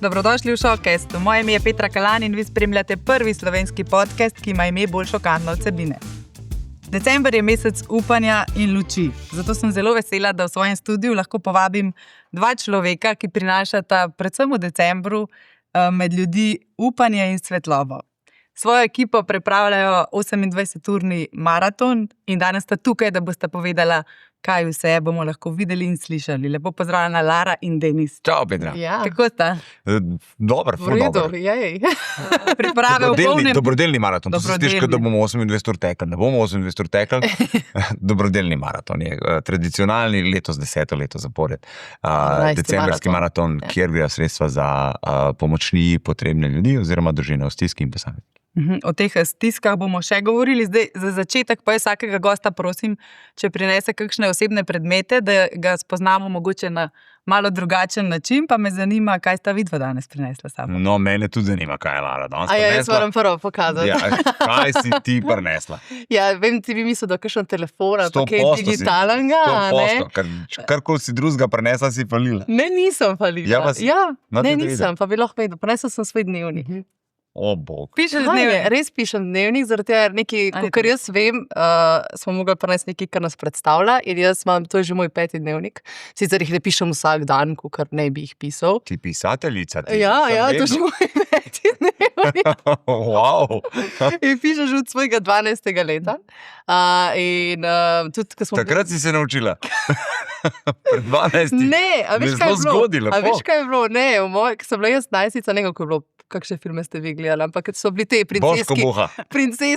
Dobrodošli v Showcastu. Moje ime je Petra Kalan in vi spremljate prvi slovenski podcast, ki ima ime bolj šokantne vsebine. December je mesec upanja in luči, zato sem zelo vesela, da v svojem studiu lahko povabim dva človeka, ki prinašata predvsem v decembru med ljudi upanje in svetlobo. Svojo ekipo pripravljajo 28-urni maraton in danes sta tukaj, da boste povedala, kaj vse bomo lahko videli in slišali. Lepo pozdravljena Lara in Denis. Čau, Petra. Ja. Kako sta? Dobar, ful dober. Priprave v polnem... Dobrodelni maraton. To se stiška, da bomo 28 ur tekli. Ne bomo 28 ur tekli. Dobrodelni maraton je tradicionalni, letos 10. leto zapored. Decembrski maraton, kjer gre sredstva za pomočni potrebne ljudi oziroma družine v stiski in posameznike. O teh stiskah bomo še govorili. Zdaj, za začetek pa je vsakega gosta prosim, če prinese kakšne osebne predmete, da ga spoznamo mogoče na malo drugačen način, pa me zanima, kaj sta vidva danes prinesla sabo. No, mene tudi zanima, kaj je Lara danes prinesla. prinesla. Jaz moram prvo pokazati. Ja, kaj si ti prinesla? Ja, vem, ti bi mislil, da je kakšen telefon ali pa kaj digitalnega. 100%. Karkoli si drugega prinesla, si falila. Ne, nisem falila. Ne, nisem, pa bi lahko vedel. Prinesla sem svoj dnevnik. O, bog. Pišeš dnevnik? Res pišem dnevnik, zaradi tega nekaj, kar jaz vem, smo mogli prenesti nekaj, kar nas predstavlja in jaz imam, to je že moj 5. dnevnik. Sicer jih ne pišem vsak dan, kar ne bi jih pisal. Ti pisateljica? Ja, to je že moj 5. dnevnik. Wow. In pišeš od svojega 12. leta. Takrat si se naučila. Pred 12. Ne, a veš, kaj je bilo? Zgodilo, a veš, kaj je bilo? Ne, ko sem bila jaz najstnica, nekaj, ko je bilo, kakšne filme ste vi gledali, ampak so bili te princeski. Boško Buha.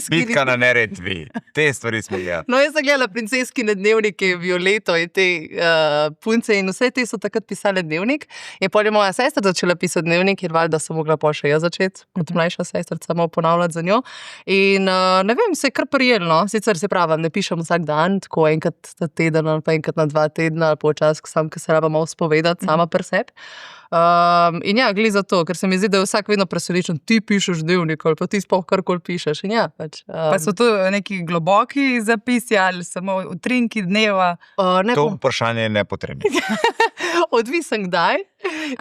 Bitka na Neretvi. Te stvari smo gledali. No, jaz sem gledala princeskine dnevnike, Violeto in te punce in vse te so takrat pisale dnevnik. In potem je moja sestra začela pisati dnevnik, ker valjda sem mogla pol še jaz začeti, kot mlajša sestrica, malo ponavljati za njo. In ne vem, se je kar prijelno. Sicer se pravim, ne pišem vsak dan, tako enkrat na teden ali pa enkrat na 2 tedna, ali pa včasih sam, ki se raba malo spovedati sama pri sebi. In ja, glede za to, ker se mi zdi, da je vsak vedno presenečen, ti pišeš dnevnik ali pa ti sploh karkoli pišeš. In ja, Pa so to neki globoki zapisi ali samo utrinki dneva? To vprašanje je nepotrebno. Odvisen kdaj.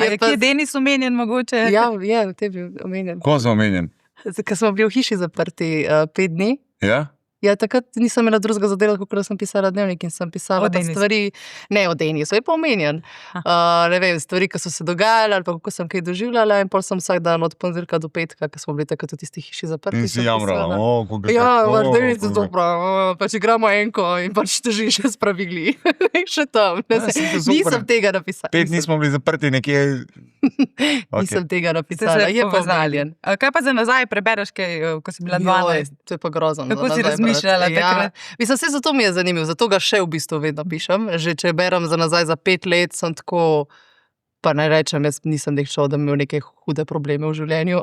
Je kje Denis omenjen mogoče? Ja, v tebi omenjen. Ko sem omenjen? Ker smo bili v hiši zaprti 5 dni. Ja? Ja, takrat nisem imela drugega zadela, kot da sem pisala dnevnik in sem pisala stvari, ne o Denisu, je pa omenjen. Ne vem, stvari, ki so se dogajale ali pa kako sem kaj doživljala in pol sem vsak dan od ponedeljka do petka, ker smo bili takrat v tisti hiši zaprti. In si jamrala, Denis je dobro, pač igramo enko in pač težiš še spravili. Še tam, nisem tega napisala. 5 dni smo bili zaprti nekje. Nisem tega napisala, je pa zaljen. Kaj pa za nazaj prebereš, ko si bila 12? To je pa grozno. Kako si razmišljala takrat? Mislim, vse zato mi je zanimivo, zato ga še v bistvu vedno pišem. Že če berem za nazaj za 5 let, sem tako, pa naj rečem, jaz nisem šel, da imel neke hude probleme v življenju,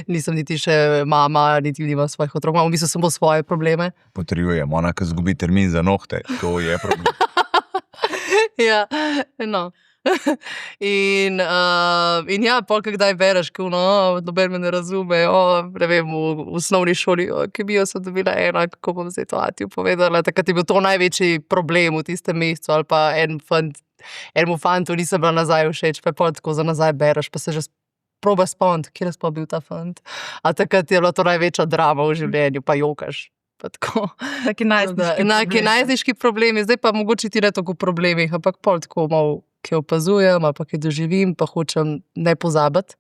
nisem niti še mama, niti nimam svojih otrok, imam v bistvu samo svoje probleme. Potrjujem, ona, ki zgubi termin za nohte, to je problem. Ja, no. In ja, polk kdaj bereš, noben me ne razume, ne vem, v osnovni šoli, kemijo sem dobila 1, kako bom zdaj to Atiju povedala, takrat je bil to največji problem v tistem mesecu, ali pa enemu fantu nisem bila nazaj všeč, pa je pol tako za nazaj bereš, pa se že probaš spomniti, kjer je sploh bil ta fant. A takrat je bila to največja drama v življenju, pa jokaš. Taki najstniški problemi, zdaj pa mogoče ti ne tako problemih, ampak pol tako malo, ki opazujem, ali pa ki doživim, pa hočem ne pozabiti.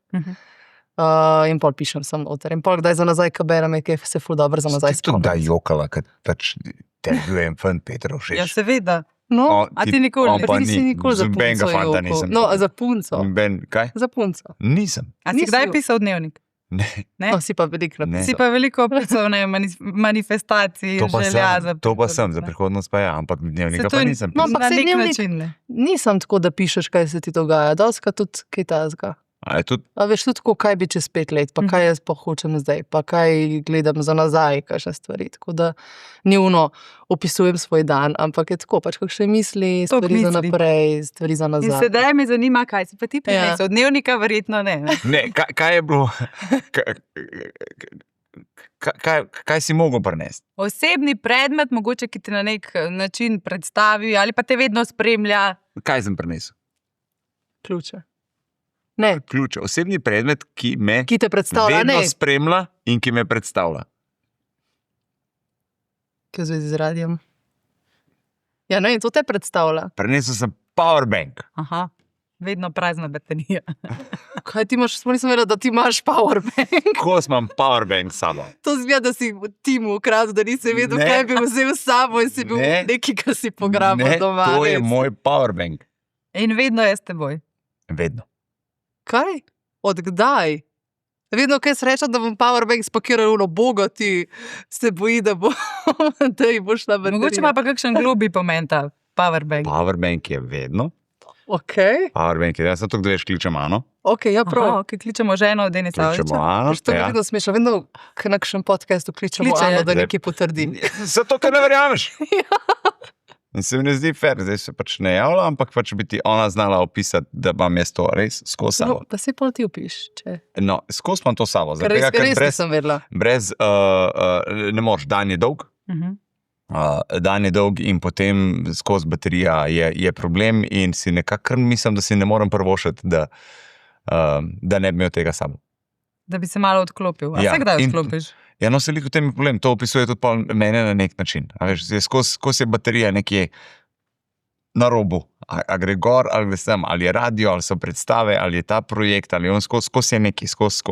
In pol pišem sam noter. In pol kdaj za nazaj, ko berem, je se ful dobro za nazaj spomniti. Ste kdaj jokala, kad pač te bil en fan Petrov všeč? Ja, seveda. No, a ti nikoli? Ti nisi nikoli za punco jokal. No, za punco. Kaj? Za punco. Nisem. A si kdaj pisal dnevnik? Ne. No, si pa veliko napisal. Si pa veliko pisal manifestacij, želja. To pa sem, za prihodnost pa ja, ampak dnevnika pa nisem pisal. No, ampak se dnevnik nisem tako, da pišeš, kaj se ti dogaja. Doskrat tudi kaj tazga. A je tudi? A veš tudi tako, kaj bi čez 5 let, pa kaj jaz pa hočem zdaj, pa kaj gledam za nazaj, kakšne stvari. Tako da ni opisujem svoj dan, ampak je tako, pač kakšne misli, stvari za naprej, stvari za nazaj. In sedaj me zanima, kaj si pa ti prinesel. Od dnevnika verjetno ne. Ne, kaj je bilo? Kaj si mogel prinesti? Osebni predmet, mogoče, ki te na nek način predstavi ali pa te vedno spremlja. Kaj sem prinesel? Ključe. Ne. Ključ, osebni predmet, ki te predstavlja, vedno ne. spremlja in ki me predstavlja. Kaj v zvezi z radijem? Ja, ne, to te predstavlja. Prenesel sem powerbank. Aha, vedno prazna baterija. Kaj ti imaš, sploh nisem vedela, da ti imaš powerbank. Ko imam powerbank s sabo. To zgleda, da si v timu ukradel, da nisi vedel, Ne. kaj bi vzel s sabo in si bil Ne. neki, kar si pograbil Ne, doma. to je res. moj powerbank. In vedno je s teboj. Vedno. Kaj? Od kdaj? Vedno, kaj srečam, da bom powerbank spakiral v boga, ti se boji, da ji bo šla baterija. Mogoče ima pa kakšen globi pomen ta powerbank. Powerbank je vedno. Ok, Powerbank je, jaz sem to, kdo veš, kličem Ano. ja, prav. Aha, okay, kličemo ženo od Denisa Kličemo Aviča. Ano. To je vedno smešno, vedno k nekšnem podcastu kličemo Kliče, Ano, ja. da nekaj potrdi. Zato, ker ne verjameš. In se mi ne zdi fair, zdaj se pač ne javlja, ampak pač bi ti ona znala opisati, da imam jaz to res skozi No, sabo. pa si pol ti opiš, če. No, skozi imam to sabo. Ker Zaradi tega, res ker nisem vedela. brez ne moreš, dan je dolg. Dan je dolg in potem skozi baterija je problem in si nekako mislim, da si ne morem prvošiti, da ne bi imel tega sabo. Da bi se malo odklopil. A Ja, se kdaj in- odklopiš? Ja, no, se liko tem je problem, to opisuje tudi pol mene na nek način. A veš, zdaj skozi je baterija nekje na robu, a gre gor, ali gre sem, ali je radio, ali so predstave, ali je ta projekt, ali on skozi je neki, skozi.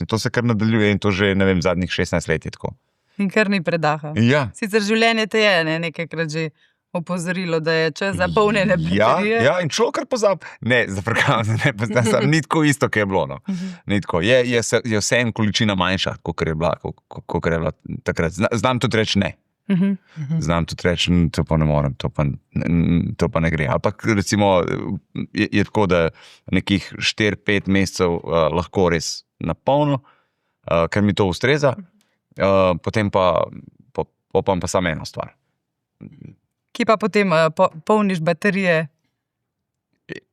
In to se kar nadaljuje in to že, ne vem, zadnjih 16 let je tako. In kar ni predaha. Ja. Sicer življenje te je nekajkrat že opozorilo, da je čas za polnjene baterije. Ja, in človek kar pozabi. Ne, zafrkavam se, ne poznam, samo ni tako isto, kot je bilo. No. Ni tako. Je vse en količina manjša, kot je bila takrat. Znam tudi reči ne. Znam tudi reči, to pa ne morem, to pa ne gre. Ampak recimo je tako, da nekih 4-5 mesecev lahko res napolno, ker mi to ustreza, potem pa popam pa samo eno stvar. Ki pa potem polniš baterije.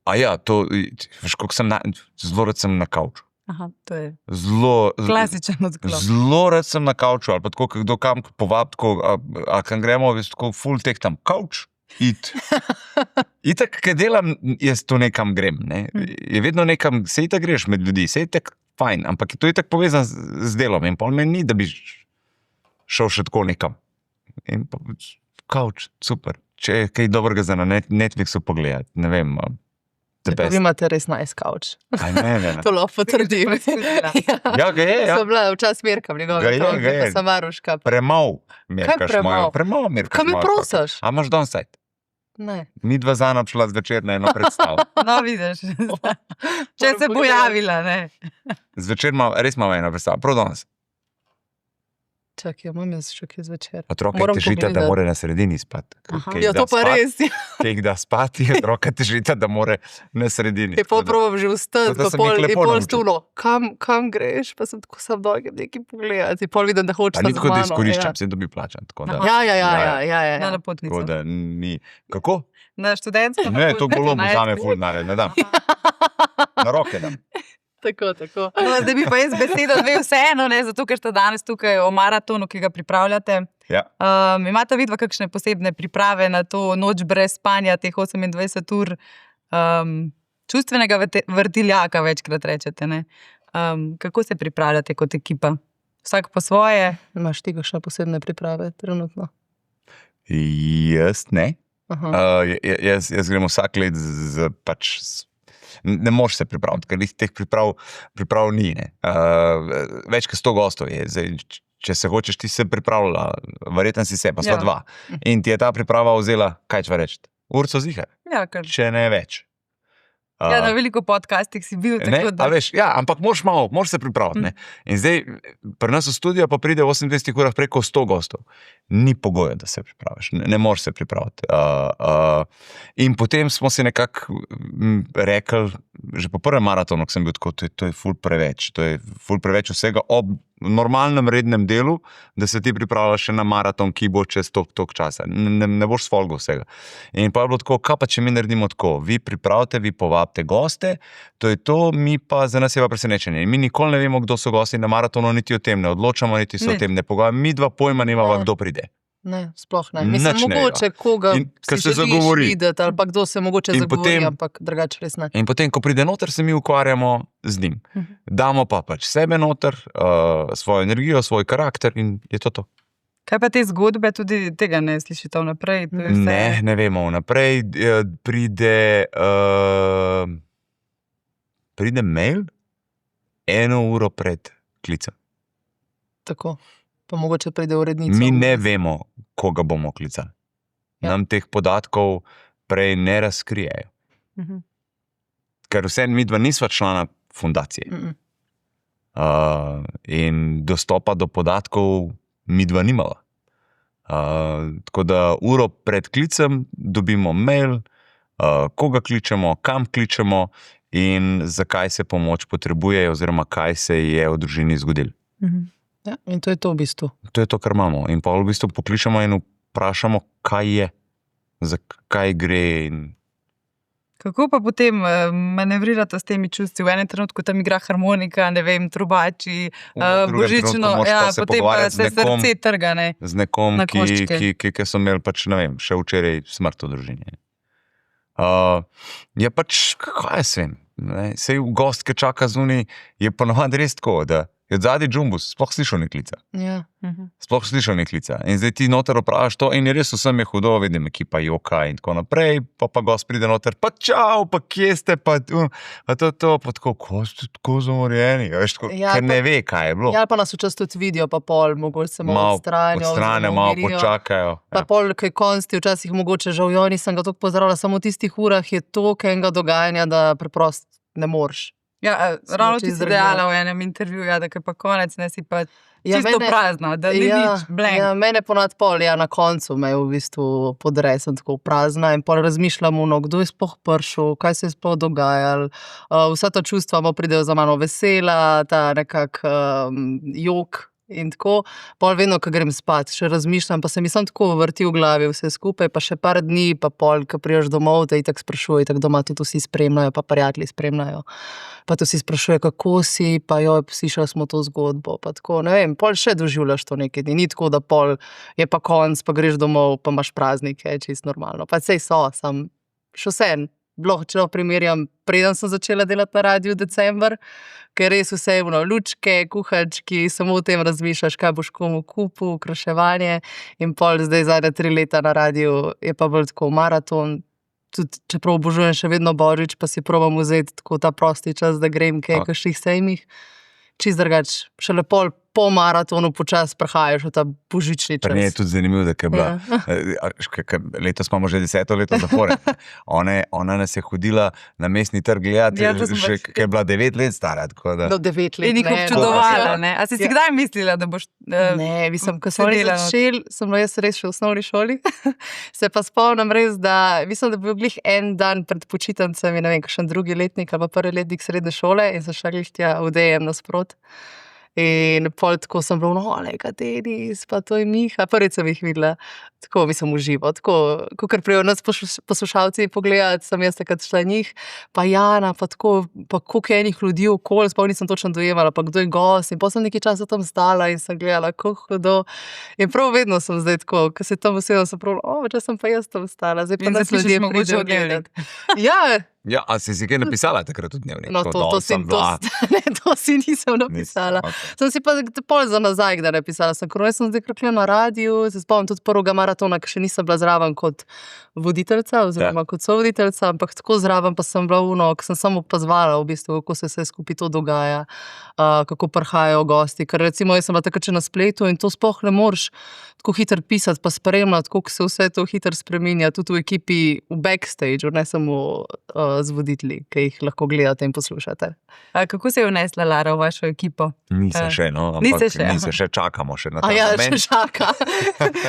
A ja, to, veš, koliko sem zelo rad sem na kavču. Aha, to je Zelo, klasičen odklop. zelo rad sem na kavču, ali pa tako, kdo kam povabi, tako, a kam gremo, veš, tako full tek tam, kavč, it. Itak, kaj delam, jaz to nekam grem, ne. Je vedno nekam, se itak greš med ljudi, se itak fajn, ampak je to itak povezan z delom in pol meni ni, da bi šel še tako nekam. In pa, kavč, super. Če je kaj dobrega za na Netflixu pogledati, ne vem, the Pa vi best. imate res nice couch. Aj, ne. To lahko potrdim. Ja, ga je, ja. Sem bila včasih merkam njegove Ga je, otroke, ga je. pa sem varuška. Premal merkaš premal? mojo. Premal merkaš Kaj me mojo prosiš? otroke. A imaš donside? Ne. Mi dva zana šla zvečer na eno predstavo. No, vidiš. Če se bo javila, ne. Zvečer res imamo eno predstavo, prav danes. Čakaj, imam jaz še kje zvečer. Otroke Moram težita, da pogledati. mora na sredini spati. Ja, to pa res. Kaj jih da spati, otroka težita, da mora na sredini. Je pol probam že vstati, To pa sem jih pol, lepo je pol naučil. stulo. Kam greš? Pa sem tako sam dolg nekaj pogledati. Pol vidim, da hočeš Pa ni z tako, da mano, izkoriščam, se dobi plačan. Tako da, Ja. Na tako napotnico. da ni. Kako? Na študentsko. Ne, to napotnico bolo mu na zame SP. ful nared, ne dam. Na roke dam. Tako. No, zdaj bi pa jaz besedo dve vseeno, ne, zato ker ste danes tukaj o maratonu, ki ga pripravljate. Ja. Imate vidva kakšne posebne priprave na to noč brez spanja, teh 28 ur čustvenega vrtiljaka, večkrat rečete, ne? Kako se pripravljate kot ekipa? Vsak po svoje? Imaš ti še posebne priprave trenutno? Jaz ne. Aha. Jaz grem vsak let ne moreš se pripraviti, ker teh priprav ni. Več kot 100 gostov je. Zdaj, če se hočeš, ti se pripravljala, verjetno si se, pa sva Ja. dva. In ti je ta priprava vzela, kaj če reči, urco zihar, Ja, kar. če ne več. Ja, na veliko podcastih si bil, Ne, tako a da. veš, ja, ampak moraš se pripraviti. Ne? In zdaj, pri nas v studio pa pride v 28 urah preko 100 gostov. Ni pogoja, da se pripraviš, ne moreš se pripraviti. In potem smo si nekako rekli, že po prvem maratonu, ko sem bil tako, to je ful preveč. To je ful preveč vsega ob normalnem rednem delu, da se ti pripravljaš še na maraton, ki bo čez toliko časa. Ne boš sfolgal vsega. In pa je bilo tako, kaj pa če mi naredimo tako, vi pripravite, vi povabite goste, to je to, mi pa za nas je pa presenečenje. In mi nikoli ne vemo, kdo so gosti na maratonu, niti o tem ne odločamo, niti se Ne. o tem ne pogajamo. Mi dva pojma nimava, Ja. kdo pride. Ne, sploh ne. Nič Mislim, ne mogoče koga In ko si se želiš zagovori. videti, ali pa kdo se mogoče In zagovori, potem- ampak drugače res ne. In potem, ko pride noter, se mi ukvarjamo z njim. Damo pa pač sebe noter, svojo energijo, svoj karakter in je to. Kaj pa te zgodbe, tudi tega ne slišite vnaprej? To je vse- Ne vemo vnaprej. Pride mail 1 uro pred klicem. Tako. Pa mogoče pride urednica. Mi ne vemo, koga bomo klicali. Ja. Nam teh podatkov prej ne razkrijejo. Mhm. Ker vse midva nisva člana fundacije. Mhm. In dostopa do podatkov midva nimala. Tako da uro pred klicem dobimo mail, koga kličemo, kam kličemo in zakaj se pomoč potrebuje, oziroma kaj se je v družini zgodilo. Ja, in to je to v bistvu. To je to, kar imamo. In pa v bistvu pokličemo in vprašamo, kaj je, zakaj gre. Kako pa potem manevrirate s temi čustvi? V enem trenutku tam igra harmonika, ne vem, trubači, božično, potem pa se srce trga. Ne? Z nekom, Na koščke. ki so imeli pač, ne vem, še včeraj smrt v družini. Je pač, kaj jaz vem, sej gost, ki čaka zunaj, je ponovadi res tako, da je od zadnji džumbus, sploh slišal ne klica. Ja. Sploh slišal ne klica. In zdaj ti noter opraviš to in je res vsem je hudo, vidim ekipa joka in tako naprej, pa gost pride noter, pa čau, pa kje ste, pa to, pa tako, ko ste tako zamorjeni, veš, tako, Ja, ker pa- ne ve, kaj je bilo. Ja, pa nas včasih tudi vidijo, pa pol, mogoče se malo odstranijo. odstranijo, oziroma malo umirijo. počakajo. Pa pol, kaj konsti, včasih mogoče žal, jo nisem ga toliko pozdravila, samo v tistih urah je toliko enega dogajanja, da preprosto ne moreš. Ja, Smo ravno ti čisto si dejala v enem intervjuju, da je pa konec, ne si pa čisto prazna, da ni nič, blank. Ja, mene ponad pol, na koncu me je v bistvu podre, sem tako prazna in pol razmišljam, kdo je sploh prišel, kaj se je sploh dogajalo. Vsa ta čustva pridejo za mano, vesela, ta nekak jok in tako. Pol vedno, ko grem spat, še razmišljam, pa se mi samo tako vrti v glavi vse skupaj, pa še par dni, pa pol, ko priješ domov, te itak sprašuje, tako doma tudi vsi spremljajo, pa prijatelji spremljajo. Pa tu si sprašuje, kako si, pa jo, slišali smo to zgodbo, pa tako, ne vem, pol še doživljaš to nekaj dni, ni tako, da pol je pa konc, pa greš domov, pa imaš praznike, je čisto normalno. Pa sej so, sam še vsem, če primerjam, preden sem začela delati na radiju december, ker res vse je lučke, kuhački, samo o tem razmišljaš, kaj boš komu kupil, okraševanje in pol zdaj zadnja 3 leta na radiju je pa bolj tako maraton. Tudi čeprav obožujem še vedno Božič, pa si probam vzeti tako ta prosti čas, da grem kaj kakšnih sejmih. Čist drugače, šele pol po maratonu počasi prehajaš v ta božični čas. Pri njej je tudi zanimivo, da je bila, letos imamo že 10. leto zapored. Ona nas je hodila na mestni trg gledati, Ja, to sem že, pač- ki je bila 9 let stara. Tako da, Do 9 let. In jih ne. občudovala, ne? A si Ja. kdaj mislila, da boš... Ne, mislim, ko sem delala? začel, sem bila jaz res še v osnovni šoli. Se pa spomnim res, da mislim, da bi bil glih en dan pred počitnicami, ne vem, kakšen drugi letnik ali pa prvi letnik srednje šole in sem šla glih tja v DM nasprot. In pol tako sem bila, lega Denis, pa to je Miha, prvič sem jih videla, tako mislim uživo, tako, kakor prijo nas poslušalci pogledati, sem jaz takrat šla njih, pa Jana, pa tako, pa koliko je enih ljudi okoli, sploh nisem točno dojemala, pa kdo je gost, in potem sem nekaj časa tam stala in sem gledala, kako hudo. In prav vedno sem zdaj tako, ko se tam usedem, sem prav, če sem pa jaz tam stala, zdaj pa In nas zapišeš ljudje mogoče pridejo v dnevnik. gledat. Ja, ja, a si kaj napisala takrat v dnevnik? no to si nisem napisala. Sem si pa pol za nazaj, da napisala sem, ker sem zdaj krakla na radiju, se spomnim tudi prvega maratona, ki še nisem bila zraven kot voditeljca, oziroma kot sovoditeljca, ampak tako zraven pa sem bila ko sem samo opazovala v bistvu, kako se vse skupaj to dogaja, kako prihajajo gosti, ker recimo jaz sem bila takrat še na spletu in to sploh ne moreš tako hitro pisati pa spremljati, kako se vse to hitro spreminja, tudi v ekipi v backstageu, ne samo z voditelji, ki jih lahko gledate in poslušate. Kako se je vnesla Lara v vašo ekipo? Nisem še, no, Niste še, nisem še, čakamo še na ta Ja, moment. še čaka.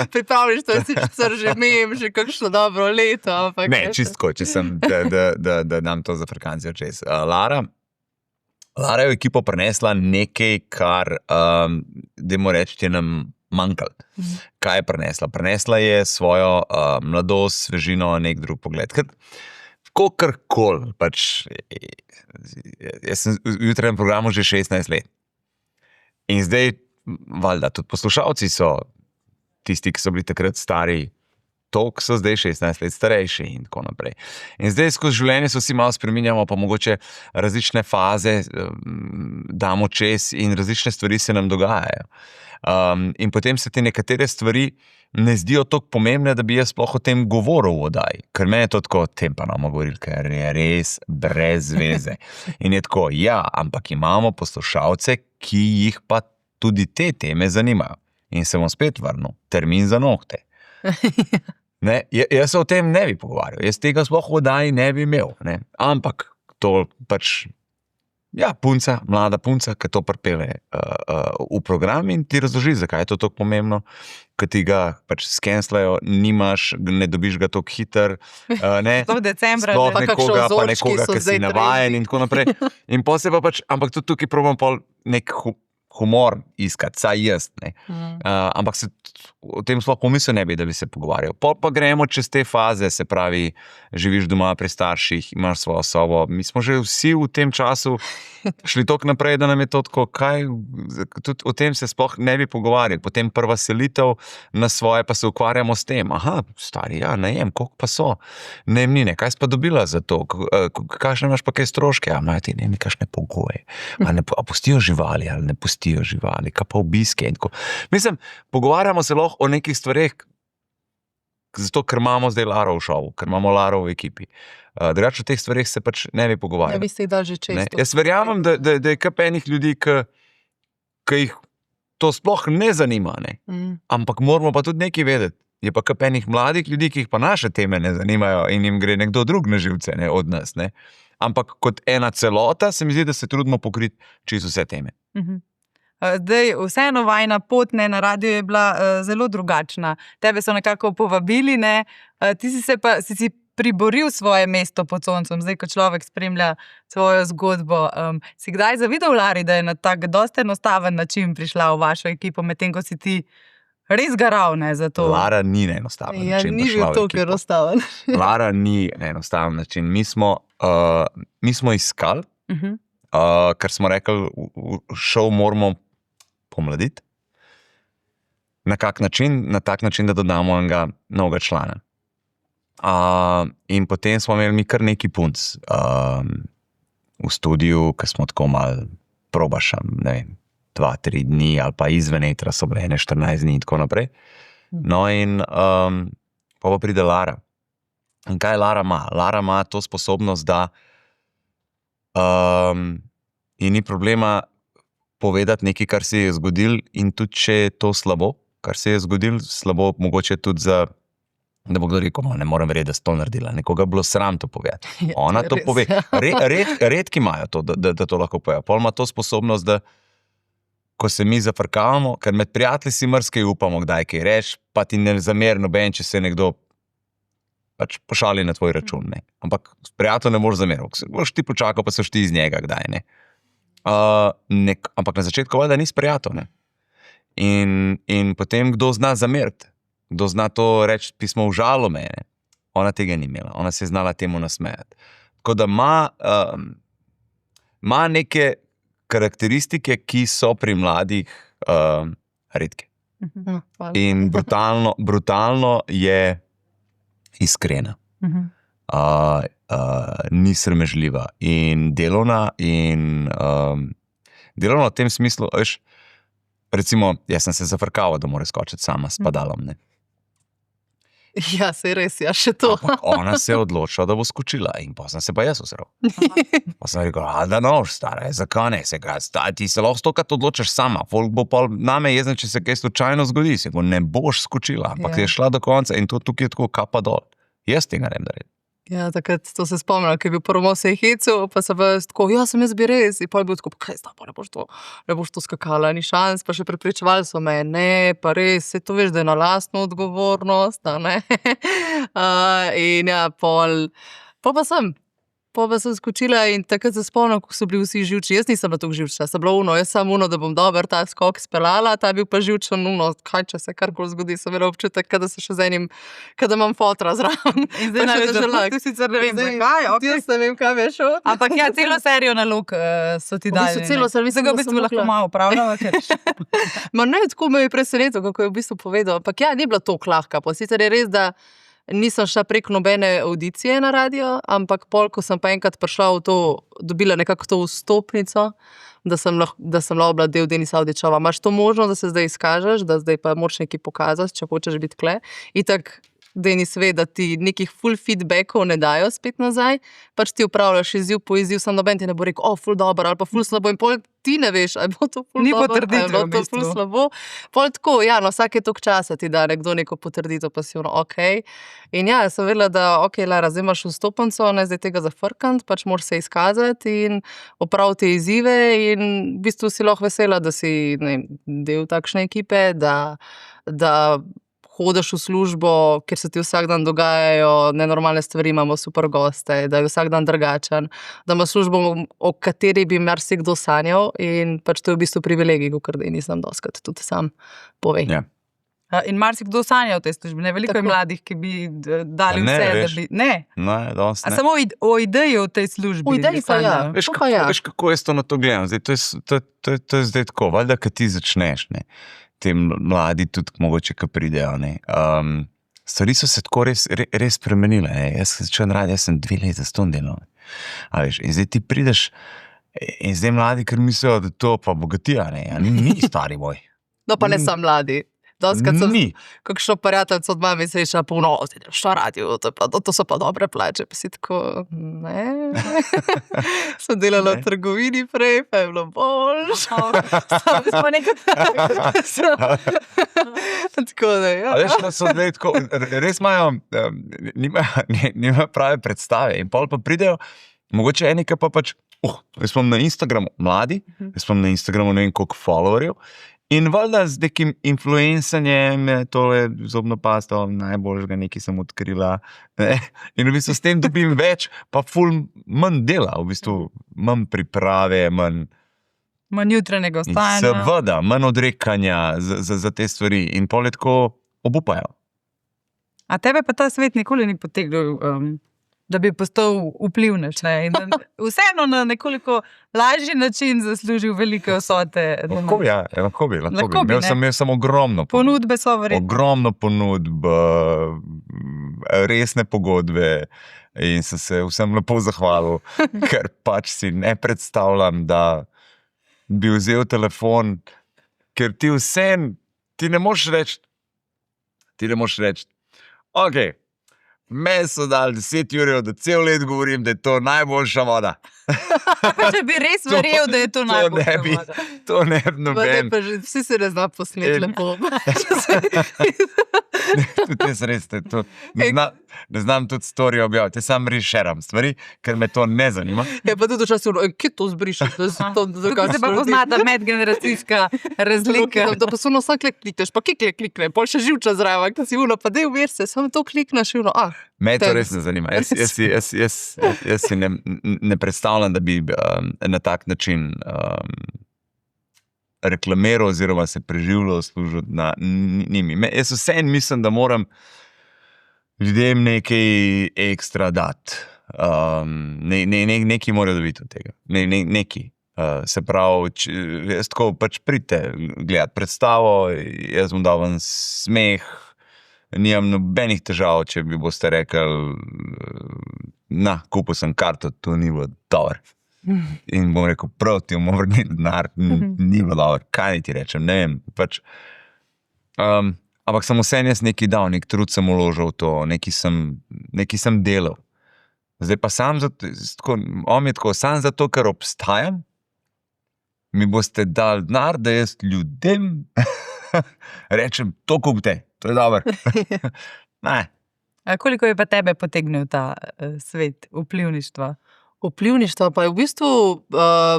Pripravljaš to, sicer že mem, že kakšno dobro leto. Ampak Ne, čistko, če sem, da dam to za frkancijo čez. Lara je v ekipo prinesla nekaj, kar, dajmo reči, je nam manjkalo. Kaj je prinesla? Prinesla je svojo mladost, svežino, nek drug pogled. Kakorkoli, pač, jaz sem v jutranjem programu že 16 let. In zdaj, valjda, tudi poslušalci so tisti, ki so bili takrat stari, toliko so zdaj 16 let starejši in tako naprej. In zdaj skozi življenje se vsi malo spreminjamo, pa mogoče različne faze damo čez in različne stvari se nam dogajajo. In potem se ti nekatere stvari ne zdijo toliko pomembne, da bi jaz sploh o tem govoril v oddaji. Ker meni je to tako, o tem pa nam govorili, ker je res brez veze. In je tako, ja, ampak imamo poslušalce, ki jih pa tudi te teme zanimajo. In se bom spet vrnil, termin za nohte. Ne, jaz se o tem ne bi pogovarjal, jaz tega sploh v oddaji ne bi imel, ne. Ampak to pač, ja, punca, mlada punca, ki to pripelje v program in ti razloži, zakaj je to tako pomembno, ki ti ga pač skenslajo, nimaš, ne dobiš ga tako hiter, ne. Sploh decembra, Sploh pa kakšno nekoga, pa vzorčki nekoga, so ki si zdaj navajen in tako naprej. In pol se pa pač, ampak tudi tukaj probam pol nek humor iskati, saj jaz, ne. Ampak se o tem sploh pomislil ne bi, da bi se pogovarjal. Pol pa gremo čez te faze, se pravi, živiš doma pri starših, imaš svojo sobo. Mi smo že vsi v tem času šli toliko naprej, da nam je to tako, kaj, tudi o tem se sploh ne bi pogovarjali. Potem prva selitev na svoje, pa se ukvarjamo s tem. Aha, stari, ja, najem, koliko pa so najemnine, kaj si pa dobila za to, kakšne imaš pa kaj stroške, imajo ti najemni kakšne pogoje, a pustijo živali, ali ne pustijo živali, kaj pa obiske in tako. Mislim, pogovarjamo se lahko o nekih stvareh, zato ker imamo zdaj Laro v šovu, ker imamo Laro v ekipi. Drugače o teh stvareh se pač ne bi pogovarjali. Ja, bi se jih dal že često. Jaz verjamem, da je kar enih ljudi, ki jih to sploh ne zanima, ne. Ampak moramo pa tudi nekaj vedeti. Je pa kar enih mladih ljudi, ki jih pa naše teme ne zanimajo in jim gre nekdo drug na živce, ne, od nas, ne. Ampak kot ena celota se mi zdi, da se trudimo pokriti čisto vse teme. Zdaj, vseeno vajna pot, ne, na radiju je bila zelo drugačna. Tebe so nekako povabili, ne, ti si si priboril svoje mesto pod soncem, zdaj, ko človek spremlja svojo zgodbo. Si kdaj zavidel Lari, da je na tak dosti enostaven način prišla v vašo ekipo, medtem ko si ti res garal, ne, za to? Lara ni na enostaven Ja, način ni prišla bil v toliko ekipo. enostaven. Lara ni na enostaven način. Mi smo iskali, ker smo rekli, šov moramo pomladiti. Na kak način? Na tak način, da dodamo enega novega člana. In potem smo imeli mi kar nekaj punc v studiu, ki smo tako malo probašam, ne vem, 2-3 dni ali pa izven etra so bile 14 dni in tako naprej. No in pa pride Lara. In kaj Lara ima? Lara ima to sposobnost, da in ni problema povedati nekaj, kar se je zgodil, in tudi če je to slabo, kar se je zgodil, slabo mogoče tudi za, da bo kdo rekel, ne morem verjeti, da si to naredila, nekoga bilo sram to povedati. Ona to pove. Redki imajo to, da to lahko povejo. Pol ima to sposobnost, da ko se mi zafrkavamo, ker med prijatelji si marsikaj upamo, kdaj kaj reš, pa ti ne zameri noben, če se nekdo pač pošali na tvoj račun, ne. Ampak s prijateljem ne moreš zameriti. Boš ti počakal, pa seš ti iz njega kdaj, ne. Ampak na začetku valjda nisi prijatelj, ne. In potem kdo zna zameriti, kdo zna to reči, pismo užalo mene. Ona tega ni imela, ona se je znala temu nasmejati. Tako da ima neke karakteristike, ki so pri mladih redke. In brutalno je iskrena. Ni sramežljiva in delovna in delovna v tem smislu, veš, recimo, jaz sem se zafrkaval, da mora skočiti sama s padalom, ne. Ja, saj res, ja, še to. Ampak ona se je odločila, da bo skočila in pa sem se pa jaz ozrel. Pa sem rekel, da nož, stara, zakaj ne, ti se lahko stokrat odločiš sama, folk bo pa name jezen, če se kaj slučajno zgodi, se bo ne boš skočila, ampak je šla do konca in to tukaj je tako kapa dol. Jaz tega ne naredim. Ja, takrat to se spomnim, ker je bil prvo se je hecel, pa se pa tako, ja, sem jaz bi res, in pa je bil tako, kaj sta, pa ne boš to skakala, ni šans, pa še prepričevali so me, ne, pa res, se to veš, da je na lastno odgovornost, a ne. In ja, pol pa sem. Pa sem skočila in takrat se spomnim, ko so bili vsi živčni. Jaz nisem bila tako živčna, sem bila jaz sem da bom dober ta skok speljala, ta je bil pa živčen, kaj če se karkoli zgodi, sem imela občutek, da se še z enim, da imam fotra zraven. In zdaj ne vem, ti sicer ne vem, zakaj, Jaz ne vem, kam je šel. Ampak ja, celo serijo nalog so ti dali. Celo serijo, mislim, da v bistvu lahko malo upravljala. Ne, tako me je presenetilo, kako je v bistvu povedal. Ampak ja, ni bila toliko lahka. Pa sicer je res, da nisem šla prek nobene audicije na radio, ampak ko sem pa enkrat prišla v to, dobila nekako to vstopnico, da sem lahko bila del Denisa Avdićeva. Imaš to možnost, da se zdaj izkažeš, da zdaj pa moraš nekaj pokazati, če hočeš biti kle. Itak Denis ve, da ti nekih full feedbackov ne dajo spet nazaj, pač ti upravljaš izziv po izziv, sam noben ti ne bo rekel, full dobro ali pa full slabo in pol ti ne veš, ali bo to full dobro, ali bo to full slabo. Pol tako, ja, no vsake toliko časa ti da nekdo neko potrditev, pa si okej. In ja, sem vedela, da Lara, zdaj imaš vstopenco, ne zdaj tega zafrkant, pač moraš se izkazati in opraviti izzive in v bistvu si lahko vesela, da si del takšne ekipe, da hodiš v službo, ker se ti vsak dan dogajajo nenormalne stvari, imamo super goste, da je vsak dan drugačen, da ima službo, o kateri bi marsikdo sanjal in pač to je v bistvu privilegij, ker nisem doskrat tudi sam pove. Ja. In marsikdo sanja v tej službi, ne veliko je mladih, ki bi dali vse, da bi... Ne, dosti ne. Samo o ideji v tej službi. O ideji pa ja. Veš, kako jaz to na to gledam? Zdaj, to je zdaj tako, valjda, kad ti začneš, ne. Te mladi tudi mogoče, ki pridejo. Stvari so se tako res spremenile. Jaz sem začel raditi, jaz sem 2 leta zastonj delal. In zdaj ti prideš in zdaj mladi, ker mislijo, da to pa bogatija. Ni stari moj. No pa ne sam mladi. Doskrat sem Ni. kakšno prijateljco od mami se išla polno, šta radio, to so pa dobre plače. Pa si tako, ne. Sem delala v trgovini prej, pa je bilo boljš. Smo nekaj... Tako da, ja. A veš, da so zdaj tako, res imajo, nimajo prave predstave in pol pa pridejo, mogoče eni, ki pa pač, jaz imam na Instagramu mladi, jaz imam na Instagramu ne vem koliko followerjev, in valjda z nekim influencanjem, tole zobno pasto, najboljšega nekaj sem odkrila, in v bistvu s tem dobim več, pa ful manj dela, v bistvu manj priprave, Manj jutranjega vstajanja. seveda, manj odrekanja za te stvari in pol je tako obupajo. A tebe pa ta svet nikoli ni potegnil, da bi postal vplivnež, ne? In vseeno na nekoliko lažji način zaslužil velike vsote. Lahko bi. Imel sem ogromno Ponudbe so verjetno. Ogromno ponudb, resne pogodbe in sem se vsem lepo zahvalil, ker pač si ne predstavljam, da bi vzel telefon, ker ti ti ne moreš reči, okej, meni so dali 10 jurjev, da cel let govorim, da je to najboljša voda. Pa če bi res verjel, da je to najboljša voda. To ne bi noben. Vsi se ne zna posneti lepo. Tudi jaz res, ne znam tudi storije objaviti, jaz sam šeram stvari, ker me to ne zanima. Ja, pa tudi včasih, kje to zbrišeš? Tukaj se pa pozna ta medgeneracijska razlika. Da pa so vsak klikneš, pa kje klikne, pol še živča zraven, ki si pa dej uvir se, samo to klikneš in Me to res ne zanima. Jaz si ne predstavljam, da bi na tak način reklamiral oziroma se preživljal, služil na njimi. Jaz vseeno mislim, da moram ljudem nekaj ekstra dati. Nekaj morajo dobiti od tega. Nekaj. Se pravi, jaz tako pač pridite gledati predstavo, jaz bom dal ven smeh, nimam nobenih težav, če bi boste rekli, kupil sem karto, to ni bilo dobro. In bom rekel, prav ti bomo vrnili denar, ni bilo dobro, kaj ti rečem, ne vem, pač. Ampak sem vseeno jaz nekaj dal, nek trud sem vložil v to, nekaj sem delal. Zdaj pa sam zato, ker obstajam, mi boste dali denar, da jaz ljudem rečem, to kupite, to je dobro. Ne. A koliko je pa tebe potegnil ta svet vplivništva? Vplivništvo pa je v bistvu,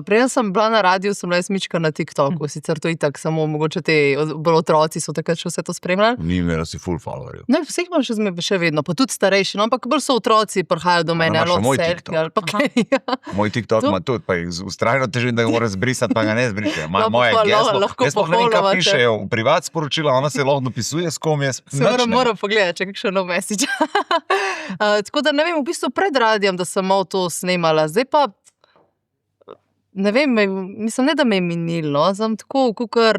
prej sem bila na radiju, sem bila smička na TikToku, sicer to itak, samo mogoče te bolj otroci so takrat še vse to spremljali. Ni imela si full followerjev. Ne, vseh imam še vedno, pa tudi starejši, no, ampak bolj so otroci prihajajo do mene, imaš še moj selfie TikTok. ali pa kaj. Ja. Moj TikTok ima tudi, pa jih ustrajno težim, da ga mora zbrisati, pa ga ne zbriše. Ima moje geslo. lahko Jaz sploh ne vem, kaj pofollowate. pišejo v privat sporočila, ona se lahko dopisuje s kom, jaz Se moram pogledati, če kakšen nov message. Tako da ne vem, v bistvu pred radijem, da sem malo to snemala, zdaj pa ne vem, mislim, ne da me je minilo, sem tako, kakor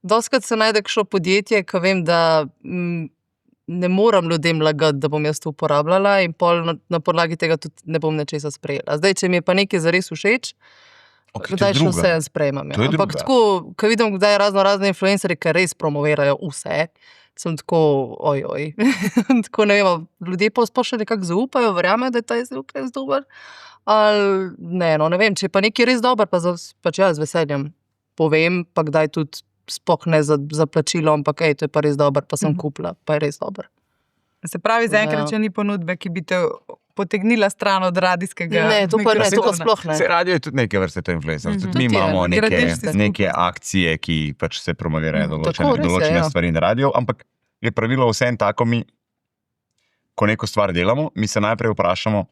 dostikrat se najde kakšno podjetje, ki vem, da ne moram ljudem lagati, da bom jaz to uporabljala in pol na podlagi tega tudi ne bom nečesa sprejela. Zdaj, če mi je pa nekaj zares všeč, kdaj še vse sprejemam. Ja. Ampak tako, ko vidim, kdaj razne influencerje, ki res promovirajo vse, sem tako, oj. Tako ne vem, ljudje pa sploh še nekako zaupajo, verjamejo, da je ta izdelek res dober. Ali ne, no, ne vem, če je pa nekaj res dober, pač ja, z veseljem povem, pa kdaj tudi sploh ne za plačilo, ampak to je pa res dober, pa sem kupila, pa je res dober. Se pravi, zaenkrat, če ni ponudbe, ki bi te potegnila stran od radijskega. Ne, to pa ne, to pa sploh ne. Se radio je tudi neke vrste to influencer. Tudi mi imamo neke akcije, ki pač se promovirajo določene stvari na radio, ampak je pravilo vsem tako, mi, ko neko stvar delamo, mi se najprej vprašamo,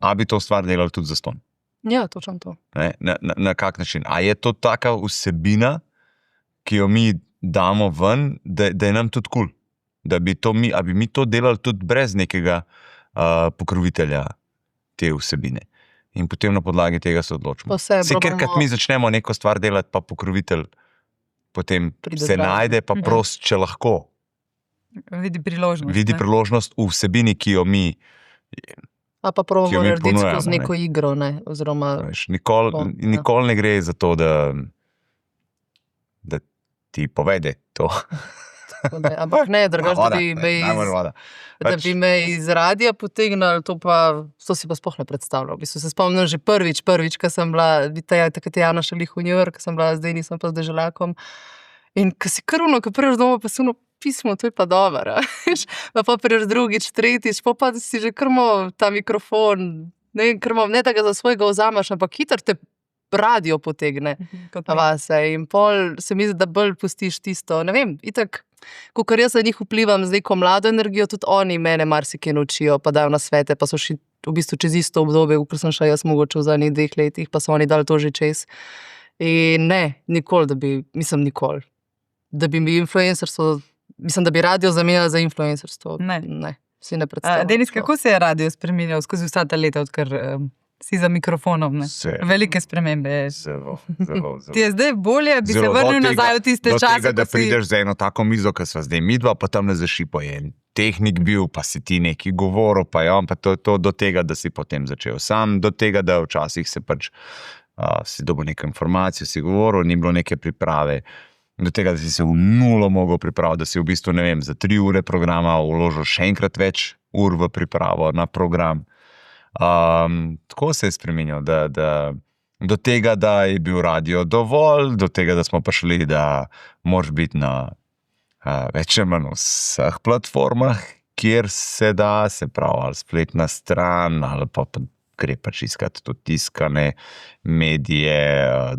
a bi to stvar delali tudi zastonj. Ja, točno to. Na kak način? A je to taka vsebina, ki jo mi damo ven, da je nam tudi kul? Da bi mi to delali tudi brez nekega pokrovitelja te vsebine. In potem na podlagi tega se odločimo. Ker mi začnemo neko stvar delati, pa pokrovitelj potem se najde, pa prost, če lahko. Vidi priložnost. Vidi priložnost v vsebini, ki jo mi A pa probamo narediti skozi neko igro, ne, oziroma... Nikoli ne gre za to, da ti povede to. Ampak ne, drugače, da bi me iz radija potegnali, to si pa sploh ne predstavljal. V bistvu se spomnim že prvič, ko sem bila, takrat je Jana šalih v New York, sem bila, zdaj nisem pa z deželakom. In ko si krvno, ko prvič doma, pa si pismo, to je pa dobro. Pa prvič drugič, tretjič, pa si že krmo ta mikrofon, ne vem, krmo, ne da ga za svojega vzamaš, ampak hitro te radio potegne. In pol se mi zdi, da bolj pustiš tisto, ne vem, itak, kakor jaz za njih vplivam z neko mlado energijo, tudi oni mene marsikaj naučijo, pa dajo na svete, pa so šli v bistvu čez isto obdobje, kakor sem šla jaz mogoče v zadnjih 2 letih, pa so oni dali to že čez. In ne, nikoli, da bi mi influencerstvo, mislim, da bi radio zamenjala za influencerstvo. Ne, si ne predstavljam. Denis, kako se je radio spremenjal skozi vsa ta leta, odkar si za mikrofonom? Velike spremembe. Zelo. Ti je zdaj bolje, bi se vrnil nazaj v tiste čase, do tega, da prideš za eno tako mizo, ki sva zdaj midva, pa tam ne zašipo je en tehnik bil, pa si ti neki govoril, pa je on, pa to do tega, da si potem začel sam, do tega, da včasih se pač si dobil neko informacijo, si govoril, ni bilo neke priprave, do tega, da si se v nulo mogel pripraviti, da si v bistvu, ne vem, za 3 ure programa vložil še enkrat več ur v pripravo na program. Tako se je spremenil, do tega, da je bil radio dovolj, do tega, da smo prišli, da moraš biti na več ali manj vseh platformah, kjer se da, se pravi, ali spletna stran, ali pa gre pač iskati tudi tiskane medije,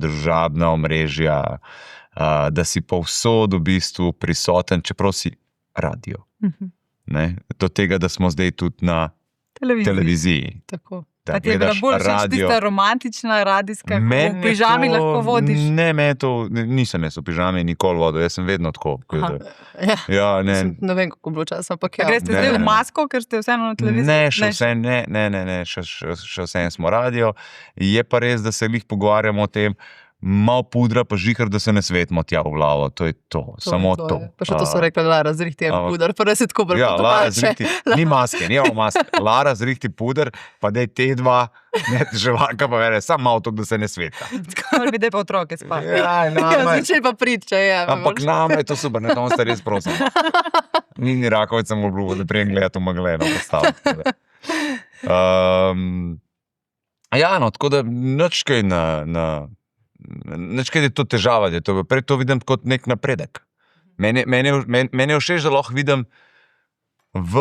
družabna omrežja, da si povsod v bistvu prisoten, čeprav si radio. Do tega, da smo zdaj tudi na televiziji. Tako. Pa ti je bila bolj všeč tista romantična radijska, ko v pižami lahko vodiš? Ne, nisem jaz v pižami nikoli vodil, jaz sem vedno tako. Ne vem, kako bilo čas, ampak ja. Greste zdaj v masko, ker ste vseeno na televiziji? Ne, še vseeno smo radio. Je pa res, da se lih pogovarjamo o tem, malo pudra, pa žihar, da se ne svetimo tja v glavo. To je to, samo to. Pa še to so rekli, Lara, zrihti je puder, pa da se tako brko to pače. Ni maske, nimamo maske. Lara, zrihti puder, pa daj te dva, ne, želanka pa vere, samo malo to, da se ne sveta. Tako bi daj pa otroke spati. Zvičaj pa priče, ja. Ampak nam je to super, ne, to ste res prosim. Ni Rakovic sem obljubil, da prijem gledati v Magleno predstavljati. Tako da nič kaj je to težava, prej to vidim kot nek napredek. Meni je všeč, da lahko vidim v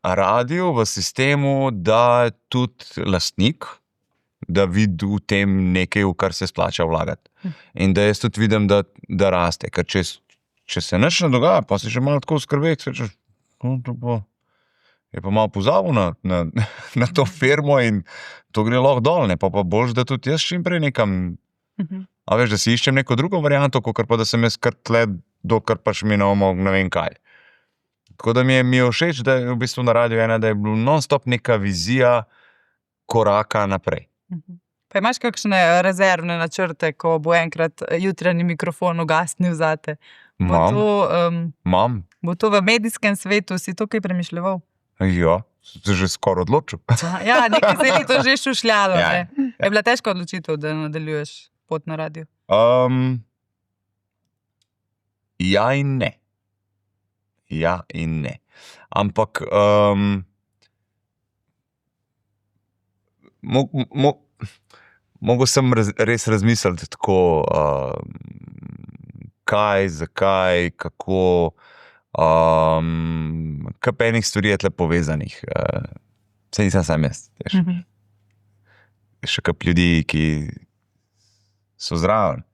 radiju v sistemu, da tudi lastnik, da vidi v tem nekaj, v kar se splača vlagati. In da jaz tudi vidim, da raste. Ker če se nič ne dogaja, pa si že malo tako skrbeti, je pa malo pozabil na to firmo in to gre lahko dol, ne? Pa boljš, da tudi jaz čim prej nekam, a veš, da si iščem neko drugo varianto, kakor pa da sem jaz kar tle, dokar pač mi ne vem kaj. Tako da mi je všeč, da je v bistvu na Radiu 1, da je bilo non-stop neka vizija koraka naprej. Pa imaš kakšne rezervne načrte, ko bo enkrat jutranji mikrofon ugasnil zate? Imam. Bo to v medijskem svetu, si to kaj premišljeval? Ja, se že skoraj odločil. Ja, nekaj se je to že šušljalo. Ja. Je bila težka odločitev, da nadaljuješ pot na radiju? Ja in ne. Ja in ne. Ampak mogel sem res razmisliti tako, kaj, zakaj, kako, kar pa enih stvari je tle povezanih. Saj nisem sam jaz. Še kap ljudi, ki so zraven.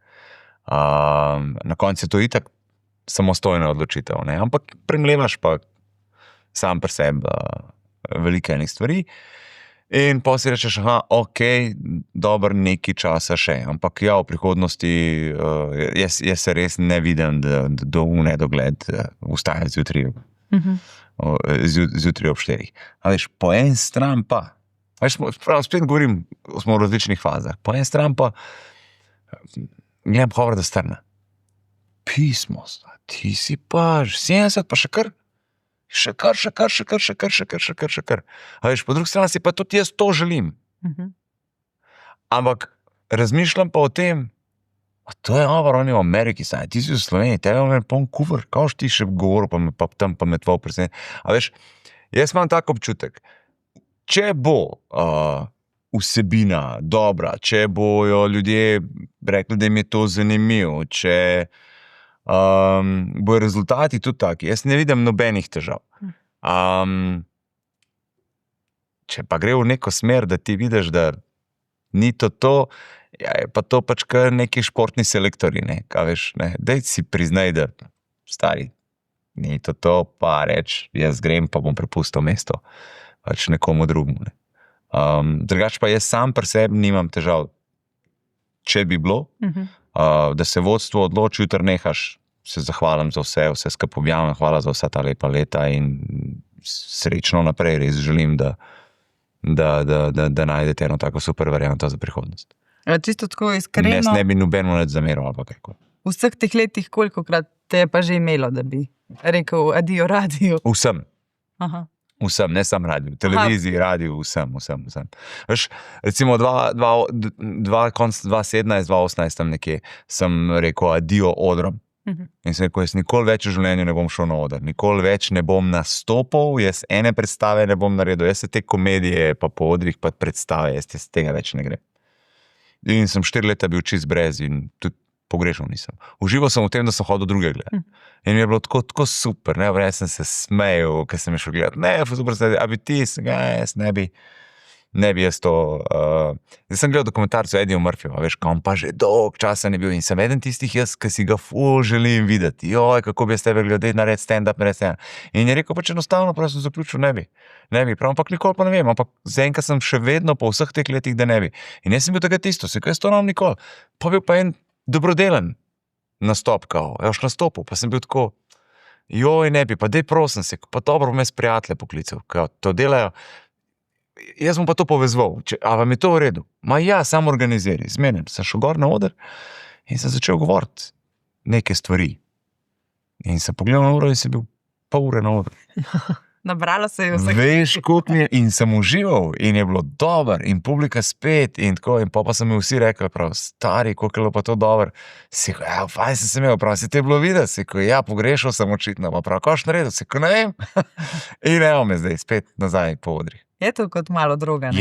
Na koncu je to itak samostojna odločitev, ne? Ampak premlevaš pa sam pri sebi velike enih stvari in pa si rečeš, ok, dobro, nekaj časa še, ampak ja, v prihodnosti jaz se res ne vidim, da do nedogled vstajam zjutraj ob 4. A veš, po en stran pa, spet govorim, smo v različnih fazah, po en stran pa gledam Hovarda Sterna. Pismo, ti si pa 70, pa še kar. A veš, po drugi strani si pa tudi jaz to želim. Ampak razmišljam pa o tem, to je on je v Ameriki, ti si v Sloveniji, tega je poln kuver, kao ti še govoril, pa tam pa me tvoj preseneti. A veš, jaz imam tak občutek, če bo vsebina dobra, če bojo ljudje rekli, da jim je to zanimivo, če bojo rezultati tudi taki. Jaz ne vidim nobenih težav. Če pa gre v neko smer, da ti vidiš, da ni to, ja, je pa to pač kar neki športni selektori, ne, kaj veš, ne, daj si priznaj, da stari, ni to, pa reč, jaz grem, pa bom prepustil mesto, pač nekomu drugemu, ne. Drugače pa jaz sam pri sebi nimam težav, če bi bilo, da se vodstvo odloči, jutri nehaš, se zahvalim za vse skupaj objavljam, hvala za vsa ta lepa leta in srečno naprej, res želim, da najdete eno tako super varianto za prihodnost. Čisto tako iskreno. Jaz ne bi nobeno več zameral, ali pa kako. V vseh teh letih kolikokrat te je pa že imelo, da bi rekel adijo radiju? Vsem. Vsem, ne samo radiju, televiziji, radiju, vsem. Veš, recimo konc 2017, 2018 tam nekje, sem rekel adijo odrom. In sem rekel, jaz nikoli več v življenju ne bom šel na oder, nikoli več ne bom nastopal, jaz ene predstave ne bom naredil, jaz se te komedije pa po odrih pa predstave, jaz tega več ne grem. In sem 4 leta bil čist brez in tudi pogrešal nisem. Užival sem v tem, da sem hodil druge gledati. In mi je bilo tako super, ne, jaz sem se smejal, ker sem šel gledati, ne, super, a bi ti, jaz ne bi jaz to, jaz sem gledal dokumentarcu Eddie Murphyja, veš, ko on pa že dolg časa ne bil in sem eden tistih jaz, ki si ga ful želim videti, kako bi jaz tebe gledal, narediti stand-up, in je rekel pač enostavno, prav sem zaključil, ne bi, prav, ampak nikoli pa ne vem, ampak zaenkrat sem še vedno po vseh teh letih, da ne bi. In jaz sem bil takrat isto, jaz to nam nikoli, pa bil pa en dobrodelen nastop, još nastopil, pa sem bil tako, ne bi, pa dej prosim se, pa dobro bom jaz prijatelje poklical, to delajo, jaz bom pa to povezval, a vam je to v redu? Ma ja, sam organiziraj, zmenim, sem šel gor na oder in sem začel govoriti neke stvari. In sem pogledal na uro in sem bil pol ure na odru. Nabralo se je vse. Veš, koliko mi je, in sem užival, in je bilo dober, in publika spet, in tako, in pa so mi vsi rekli, prav, stari, koliko je bilo pa to dober. Si ko, fajn sem imel, prav, si te bilo videti, si ko, pogrešal sem očitno, pa prav, koš naredil, si ko, ne vem. In evo me zdaj, spet nazaj po odri. Je to kot malo droga, ne?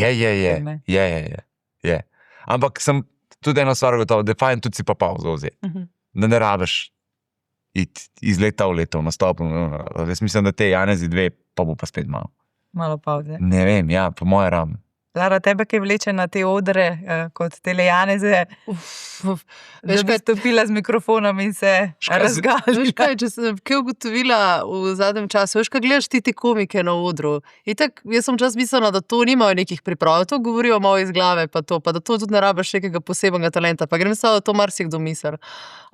Je. Ampak sem tudi eno stvar gotovo, da je fajn tudi si pa pauzo vzeti. Da ne rabiš iti iz leta v leto v nastopu. Jaz mislim, da te Janezi 2, pa bo pa spet malo. malo pauze. Ne vem, ja, po moje rabim. Lara, tebe kaj vleče na te odre, kot Telejaneze, da bi stopila z mikrofonom in se razgalila. Veš kaj, če sem kaj ugotovila v zadnjem času, veš kaj gledaš ti komike na odru. Itak, jaz sem čas mislila, da to nimajo nekih priprav, to govorijo malo iz glave, pa da to tudi ne rabiš nekega posebnega talenta, pa grem samo, da to marsikdo misli.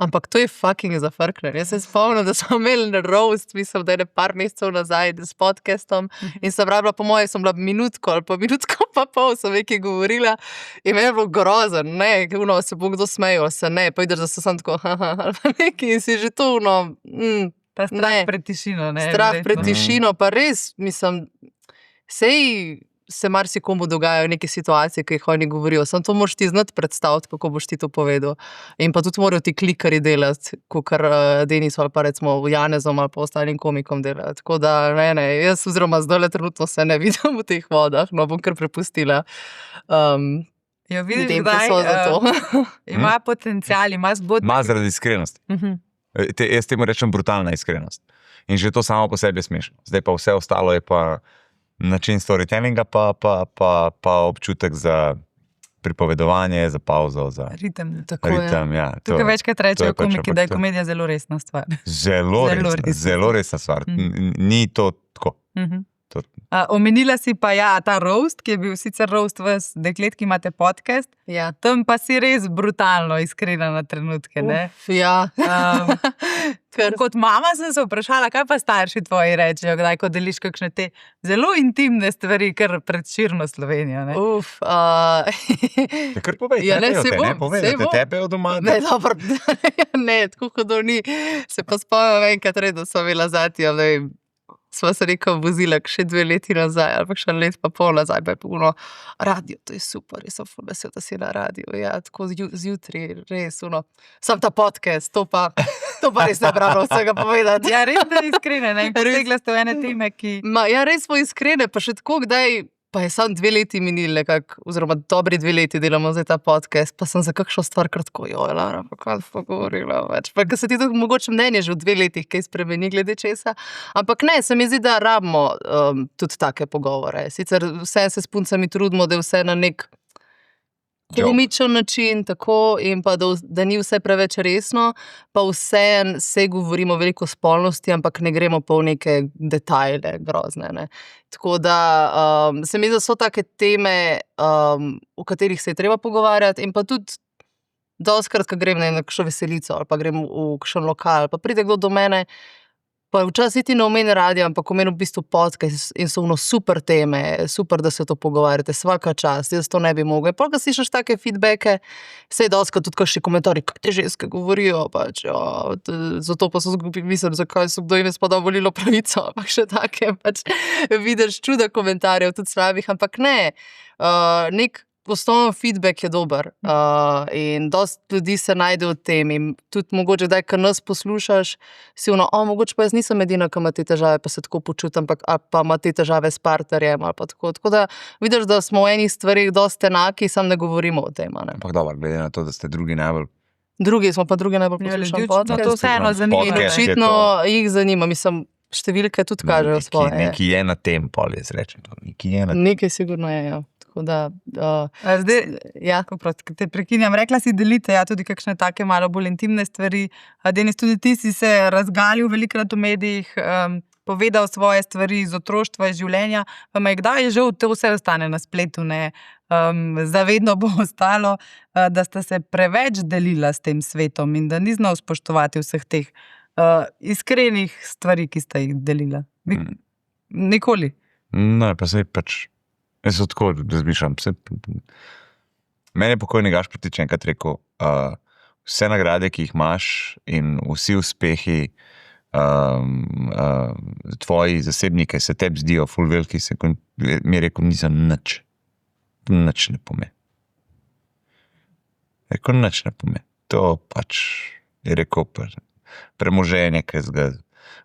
Ampak to je fucking zafrknen. Jaz se spomnim, da smo imeli na roast, mislim, da je par mesecev nazaj s podcastom in sem rabila, po moje, sem bila minutko pa pol sem nekaj govorila in meni je bilo grozen, ne, se bo kdo smejal, se ne, pa ideš, da se sam tako, ali pa nekaj in si že to, Ta strah pred tišino, ne? Strah pred tišino, pa res, mislim, sej se marsikomu dogajajo neke situacije, ki jih oni govorijo, samo to moraš ti znati predstaviti, kako boš ti to povedal. In pa tudi morajo ti klikarji delati, kakor Denis ali pa recimo Janezom ali pa ostalim komikom delati. Tako da, ne, jaz oziroma zdajle trenutno se ne vidim v teh vodah, no bom kar prepustila. Jo, vidiš, ima potencial, ima zgodbo. Ima zaradi iskrenosti. Jaz temu rečem brutalna iskrenost. In že to samo po sebi je smešno. Zdaj pa vse ostalo je pa način storytellinga, pa občutek za pripovedovanje, za pauzo, za ritem. Ja, tukaj večkrat rečejo komiki, da je komedija zelo resna stvar. Zelo resna stvar. Ni to tako. Omenila si pa ta roast, ki je bil sicer roast vas deklet, ki imate podcast. Ja. Tam pa si res brutalno iskrena na trenutke, ne? Ja. Kot mama sem se vprašala, kaj pa starši tvoji rečejo, kdaj, ko deliš kakšne te zelo intimne stvari, kar pred širno Slovenijo, ne? Kar povej, tebe od doma. Ne, dobro, ne, tako hodov ni. Se pa spomnim enkrat redo, so bila zatijo, sva se rekel vozila še 2 leti nazaj, ali pa še 1 let pa pol nazaj, pa je puno radio, to je super, jaz sem vesel, da si na radio, ja, tako zjutraj, res, sam ta podcast, to pa res ne bralo vsega povedati. Ja, res da iskrene, ne, in posegla ste v ene teme, ki... Ja, res smo iskrene, pa še tako, kdaj, pa je sam 2 leti minili nekako, oziroma dobri 2 leti delamo zdaj ta podcast, pa sem za kakšno stvar kratko, Lara, pa kaj pa govorila več. Pa se ti tudi mogoče mnenje že v 2 letih kaj spremeni glede česa. Ampak ne, se mi zdi, da rabimo tudi take pogovore. Sicer vse se s puncami trudimo, da je vse na nek komičen način, tako, in pa da ni vse preveč resno, pa vse se govorimo veliko spolnosti, ampak ne gremo pa v neke detajle grozne, ne. Tako da se mi zdi, da so take teme, o katerih se je treba pogovarjati, in pa tudi dostikrat, ko grem na kakšno veselico ali pa grem v kakšen lokal, pa pride kdo do mene, pa včasih ti ne omeni radio, ampak omeni v bistvu podcast in so super teme, super, da se to pogovarjate, svaka čast, jaz to ne bi mogla. Pol, ko slišiš take feedbacke, se je dostikrat tudi kakšni komentarji, kaj te ženske govorijo, pač, zato pa so mislili, zakaj so kdo ime spada volilo pravico, ampak še take, pač vidiš čuda komentarjev, tudi slabih, ampak ne, nek osnovno feedback je dober in dosti ljudi se najde v tem in tudi mogoče, daj, ko nas poslušaš, si mogoče pa jaz nisem edina, ki ima te težave, pa se tako počutim, pa ima te težave s partnerjem ali pa tako. Tako da vidiš, da smo v enih stvarih dosti enaki, samo ne govorimo o tem. Ampak dobro, glede na to, da ste drugi najbolj poslušali podcast. To vseeno zanima. In očitno jih zanima, mislim, številke tudi kažejo svoje. Nekaj je na tem, pol jaz rečem. Nekaj sigurno je, ja. Zdaj, te prekinjam, rekla si delite, tudi kakšne take malo bolj intimne stvari. Denis, tudi ti si se razgalil velikrat v medijih, povedal svoje stvari iz otroštva, iz življenja, pa me kdaj je žal, to vse ostane na spletu, ne, zavedno bo ostalo, da sta se preveč delila s tem svetom in da ni znal spoštovati vseh teh iskrenih stvari, ki sta jih delila. Nikoli. Ne, pa sej pač jaz so tako razmišljam. Meni je pokojni Gašper enkrat rekel, vse nagrade, ki jih imaš in vsi uspehi tvoji zasebniki se tebi zdijo ful veliki, mi je rekel, nisem nič ne pomeni. Rekel, nič ne pomeni. To pač je rekel premoženje, ki ga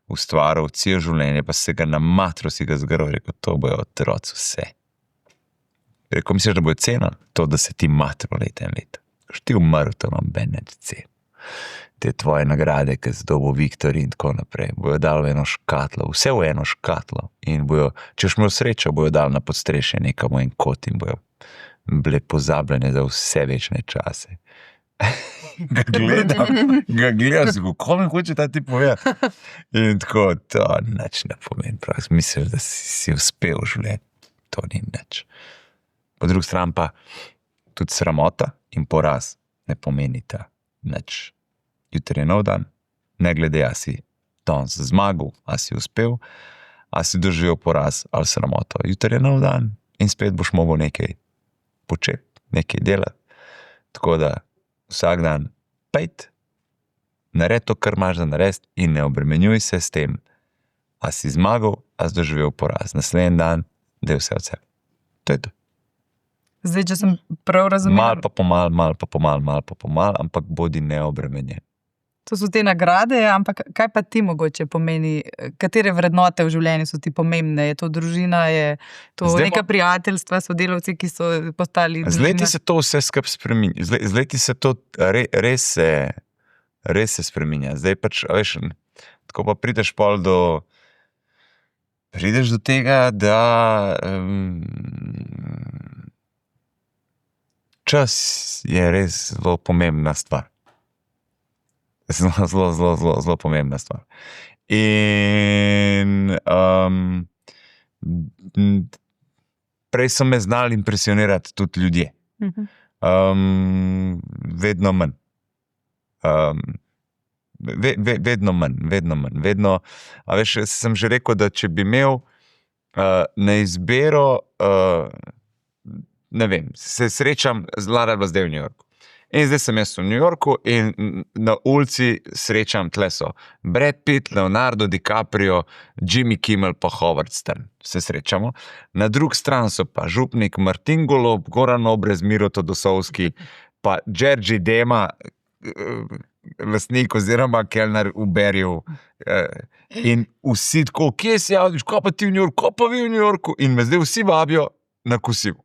ustvaril celo življenje, pa se ga na matro si ga zgrl, rekel, to bojo otroci vse. Rekel, misliš, da bojo cenili to, da se ti matro leta in leta. Ti umrl, to vam ben neč cen. te tvoje nagrade, ki so dobil Viktor in tako naprej. Bojo dali v eno škatlo, vse v eno škatlo. In bojo, če boš imel srečo, bojo dali na podstrešje nekam v en kot in bojo bile pozabljene za vse večne čase. Ga gledam, kako mi hoče ta ti povedati. In tako, to nič ne pomeni. Prav, mislim, da si uspel v življenju. To ni nič. Po drugi strani pa tudi sramota in poraz ne pomenita nič. Jutri je nov dan, ne glede, a si danes zmagal, a si uspel, a si doživel poraz ali sramoto. Jutri je nov dan in spet boš mogel nekaj početi, nekaj delati. Tako da vsak dan pejt, naredi to, kar imaš za narediti in ne obremenjuj se s tem, a si zmagal, a si doživel poraz. Naslednji dan, da je vse od sebe. To je to. Zdaj, če sem prav razumel. Mal pa pomal, ampak bodi neobremenjen. To so te nagrade, ampak kaj pa ti mogoče pomeni? Katere vrednote v življenju so ti pomembne? Je to družina, je to neka prijateljstva, sodelavci, ki so postali družina? Z leti se to vse skupaj spreminja. Z leti se to res se spreminja. Zdaj pač, veš, tako pa prideš do tega, da čas je res zelo pomembna stvar. Zelo pomembna stvar. In prej so me znali impresionirati tudi ljudje. Vedno manj. Vedno manj. A veš, sem že rekel, da če bi imel na izbiro, ne vem, se srečam, Lara je bila zdaj v New Yorku. In zdaj sem jaz v New Yorku in na ulici srečam, tle so Brad Pitt, Leonardo DiCaprio, Jimmy Kimmel pa Howard Stern. Se srečamo. Na drug stran so pa župnik Martin Golob, Goran Obrez, Miro Todosovski, pa Đerđi Dema, lastnik oziroma kelner Uberjev. In vsi tako, kje si javljaš, ko pa ti v New Yorku, ko pa vi v New Yorku? In me zdaj vsi vabijo na kosilo.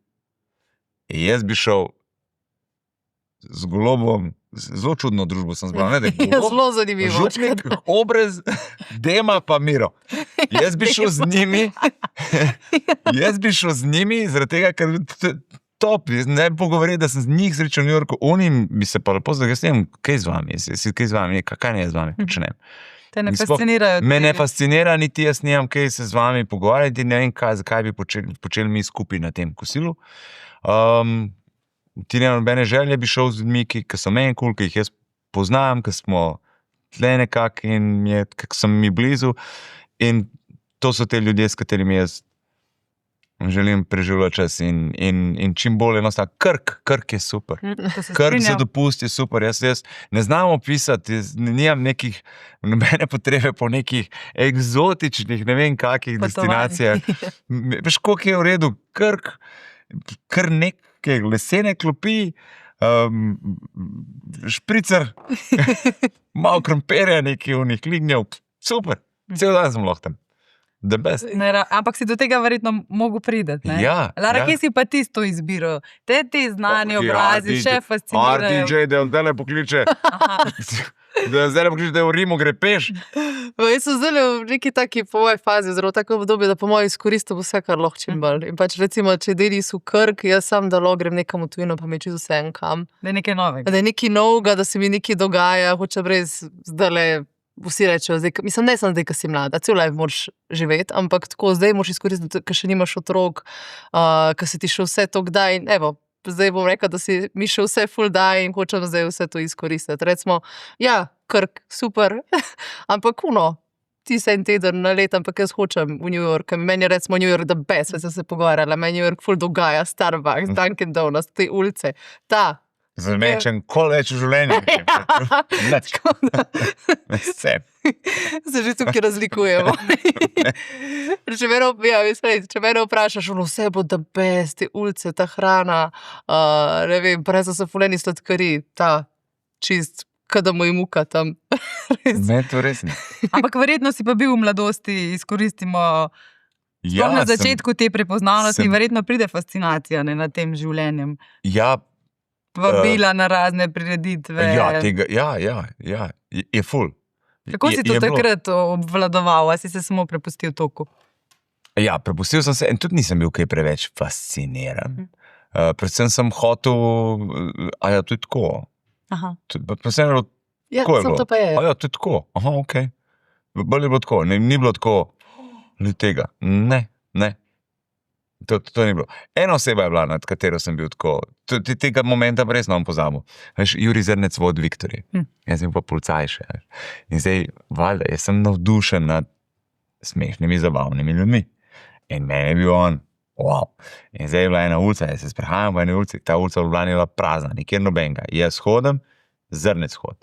In jaz bi šel z Golobom, zelo čudno družbo sem zbral, ne, da je Golob, Zelo zanimivo. župnik, Obrez, Dema pa Miro. Jaz bi šel z njimi, zaradi tega, ker top, ne bi pogovoril, da sem z njih srečal v New Yorku, oni bi se pa lepo zdaj, jaz ne vem, kaj z vami, kaj ne z vami počnem. Te ne fascinirajo? Me ne fascinira, niti jaz nimam kaj se z vami pogovarjati, ne vem, zakaj bi počeli mi skupaj na tem kosilu. Ti nemam nobene želje, bi šel z ljudmi, ki so meni kul, ki jih jaz poznam, ki smo tle nekako in so mi blizu. In to so te ljudje, s katerimi jaz želim preživljati čas in čim bolj enostavno. Krk je super. Krk za dopust je super. Jaz ne znam opisati, nimam nobene potrebe po nekih eksotičnih, ne vem kakih destinacijah. Veš, koliko je v redu? Krk, kar neke lesene klopi, špricer, malo krompirja, nekaj v njih lignjev. Super, cel dan sem lahko tam. The best. Ampak si do tega verjetno mogel priti, ne? Ja. Lara, kje si pa ti s to izbiro? Te znani obrazi, še fascinirajo. RDJ, da zdaj le pokliče. Da zdaj le pokliče, da v Rimu gre peš. Jaz sem zdaj v neki taki po moji fazi, zelo tako obdobje, da po moji izkoristim vse, kar lahko čim bolj. In pač recimo, če deli so Krk, jaz sam da lahko grem nekam v tujino, pa me čisto vse en kam. Da je nekaj novega. Da je nekaj novega, da se mi nekaj dogaja, hoče brez zdajle. Vsi rečejo, mislim, ne samo zdaj, ko si mlada, cel life moraš živeti, ampak tako zdaj moraš izkoristiti, ker še nimaš otrok, ker se ti še vse to kdaj. In evo, zdaj bom rekla, da si mi še vse full daj in hočem zdaj vse to izkoristiti. Recimo, ja, Krk, super, ampak ti se en teden na let, ampak jaz hočem v New York. Meni je recimo New York the best, sem se pogovarjala, meni New York full dogaja, Starbucks, Dunkin' Donuts, te ulice, Zamečen, ko več v življenju. Nič. Vse. Se že tukaj razlikujemo. Če mene vprašaš, vse bo da best, te ulice, ta hrana, ne vem, prej so fuleni sladkari, ta čist, kada mu je muka tam. Ne, to res ne. Ampak verjetno si pa bil v mladosti, izkoristimo na začetku te prepoznavnosti in verjetno pride fascinacija nad tem življenjem. Ja, vabila na razne prireditve. Je ful. Kako si to takrat obvladoval, ali si se samo prepustil toku? Ja, prepustil sem se in tudi nisem bil kaj preveč fasciniran. Predvsem sem hotel, a ja, to je tako. Aha. Predvsem je bilo tako. Ja, to pa je. A ja, to je tako. Aha, ok. Bolj je bilo tako. Ni bilo tako, ni tega. Ne. To ni bilo. Ena oseba je bila, nad katero sem bil tako. Tega momenta pa res ne bom pozabil. Veš, Jurij Zrnec vod Viktorji. Jaz sem pa policaj še. In zdaj, valjda, jaz sem navdušen nad smešnimi, zabavnimi ljudmi. In meni je bil on, wow. In zdaj je bila ena ulica, jaz se sprehajam po eni ulici, ta ulica v Ljubljani je bila prazna, nikjer nobenega. Jaz hodim, Zrnec hod.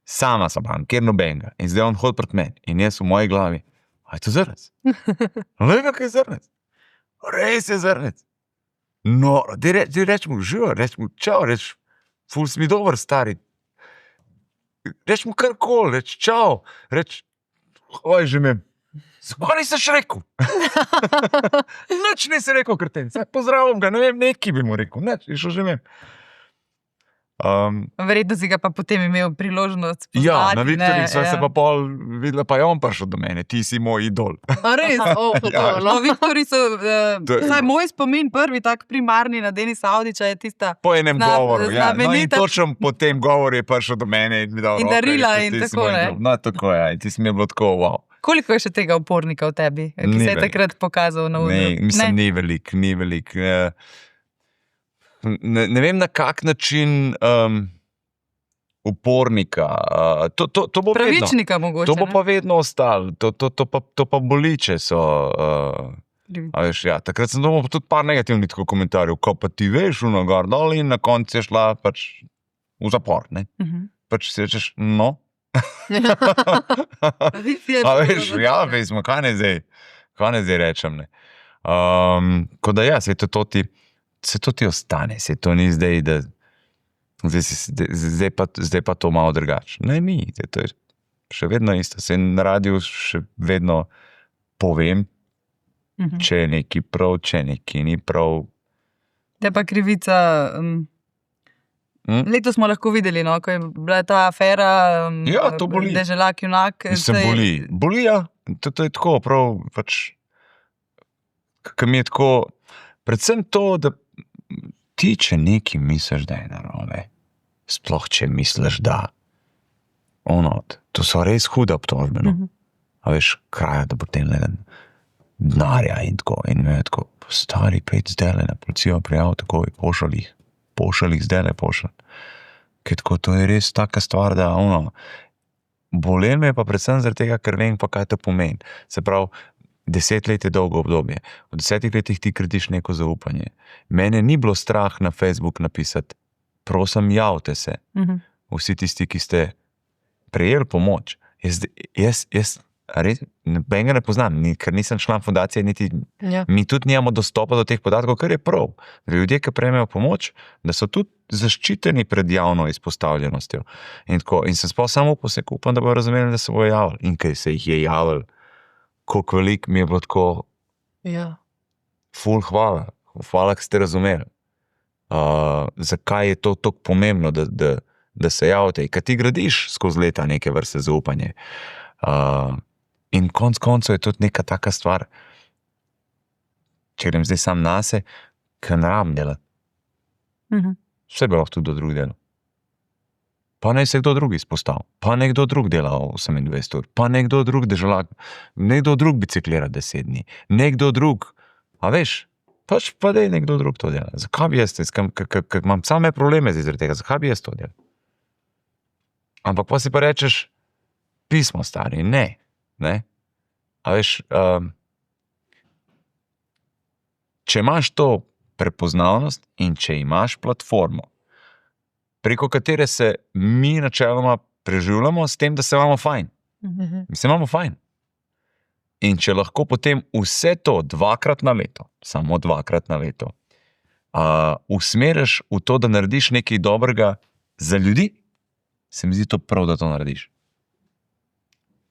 Sama sem tam, kjer nobenega. In zdaj on hod proti meni. In jaz v moji glavi, a je to Zrnec? Lega, kaj je Zrnec? Res je Zrnec. No, reč mu živo, reč mu čau, reč, ful si mi dober, stari. Reč mu karkoli, reč čau, reč, oj, že imam. Zakaj nisem še rekel? Nič nisem rekel, krten. Pozdravim ga, ne vem, neki bi mu rekel. Nič, je šel že imam. Verjetno si ga pa potem imel priložnost spoznati. Ja, na Viktorjih sva se pa pol videla, pa je on prišel do mene, ti si moj idol. A res? No, Viktorji so, vsaj moj spomin prvi tak primarni na Denisa Avdića je tista po enem govoru, ja. No in znamenita- točno po tem govoru je prišel do mene in mi dal In roko, darila rekel, in ti si tako, moj ne? idol. No, tako je, in ti si mi je bilo tako, wow. Koliko je še tega upornika v tebi, ki Ni se je veliko. takrat pokazal na Ne, odru? mislim, ni velik. Ne vem, na kak način upornika. To bo vedno. Pravičnika mogoče, To bo pa vedno ostalo. To pa boli, če so. A veš, ja, takrat sem dobil tudi par negativnih tako komentarjev, ko pa ti veš, gor dol in na koncu je šla pač v zapor, ne? Pač si rečeš, no. A veš, ja, veš, kaj ne zdaj rečem, ne. Ko da ja, se to ti ostane, se to ni zdaj, da zdaj pa to malo drugače. Ne, ni, to je še vedno isto. Se na radiju še vedno povem, če je nekaj prav, če nekaj ni prav. Te pa krivica. Letos smo lahko videli, no, ko je bila ta afera, Ja, to boli. Deželak junak. Se boli. Boli, ja. To je tako, prav, pač, kaj mi je tako, predvsem to, da ti, če nekaj misliš, da je narobe, sploh če misliš, da to so res hude obtožbe, no. A veš, kraja, da potem denarja in tako, in me je tako, stari, pejt zdajle na policijo prijav, tako, pošalj jih zdajle, Ker tako, to je res taka stvar, da bolel me je pa predvsem zaradi tega, ker vem pa, kaj to pomeni. Se pravi, 10 let je dolgo obdobje. V 10 letih ti gradiš neko zaupanje. Mene ni bilo strah na Facebook napisati, prosim, javite se. Vsi tisti, ki ste prejeli pomoč. Jaz res, nobenega ne poznam, ker nisem član fundacije, niti mi tudi nimamo dostopa do teh podatkov, kar je prav. Ljudje, ki prejmejo pomoč, da so tudi zaščiteni pred javno izpostavljenostjo. In sem sploh samo upam, da bodo razumeli, da se bojo javili. In kaj se jih je javili, koliko veliko mi je bilo tako, ful hvala, ki ste razumeli. Zakaj je to tako pomembno, da se javite, ker ti gradiš skozi leta neke vrste zaupanje. In konec koncev je tudi neka taka stvar, če grem zdaj sam nase, ker ne rabim delati. Vse bi lahko tudi do drugih delal. Pa naj se kdo drug izpostavi, pa nekdo drug dela 28 ur, pa nekdo drug deželak, nekdo drug biciklira 10 dni, nekdo drug, a veš, pač pa dej nekdo drug to dela. Zakaj bi jaz, ker imam same probleme zaradi tega, zakaj bi jaz to delal? Ampak pa si pa rečeš, pismo stari, ne. A veš, če imaš to prepoznavnost in če imaš platformo, preko katere se mi načeloma preživljamo s tem, da se imamo fajn. Mi se imamo fajn. In če lahko potem vse to 2-krat na leto, samo 2-krat na leto, usmeriš v to, da narediš nekaj dobrega za ljudi, se mi zdi to prav, da to narediš.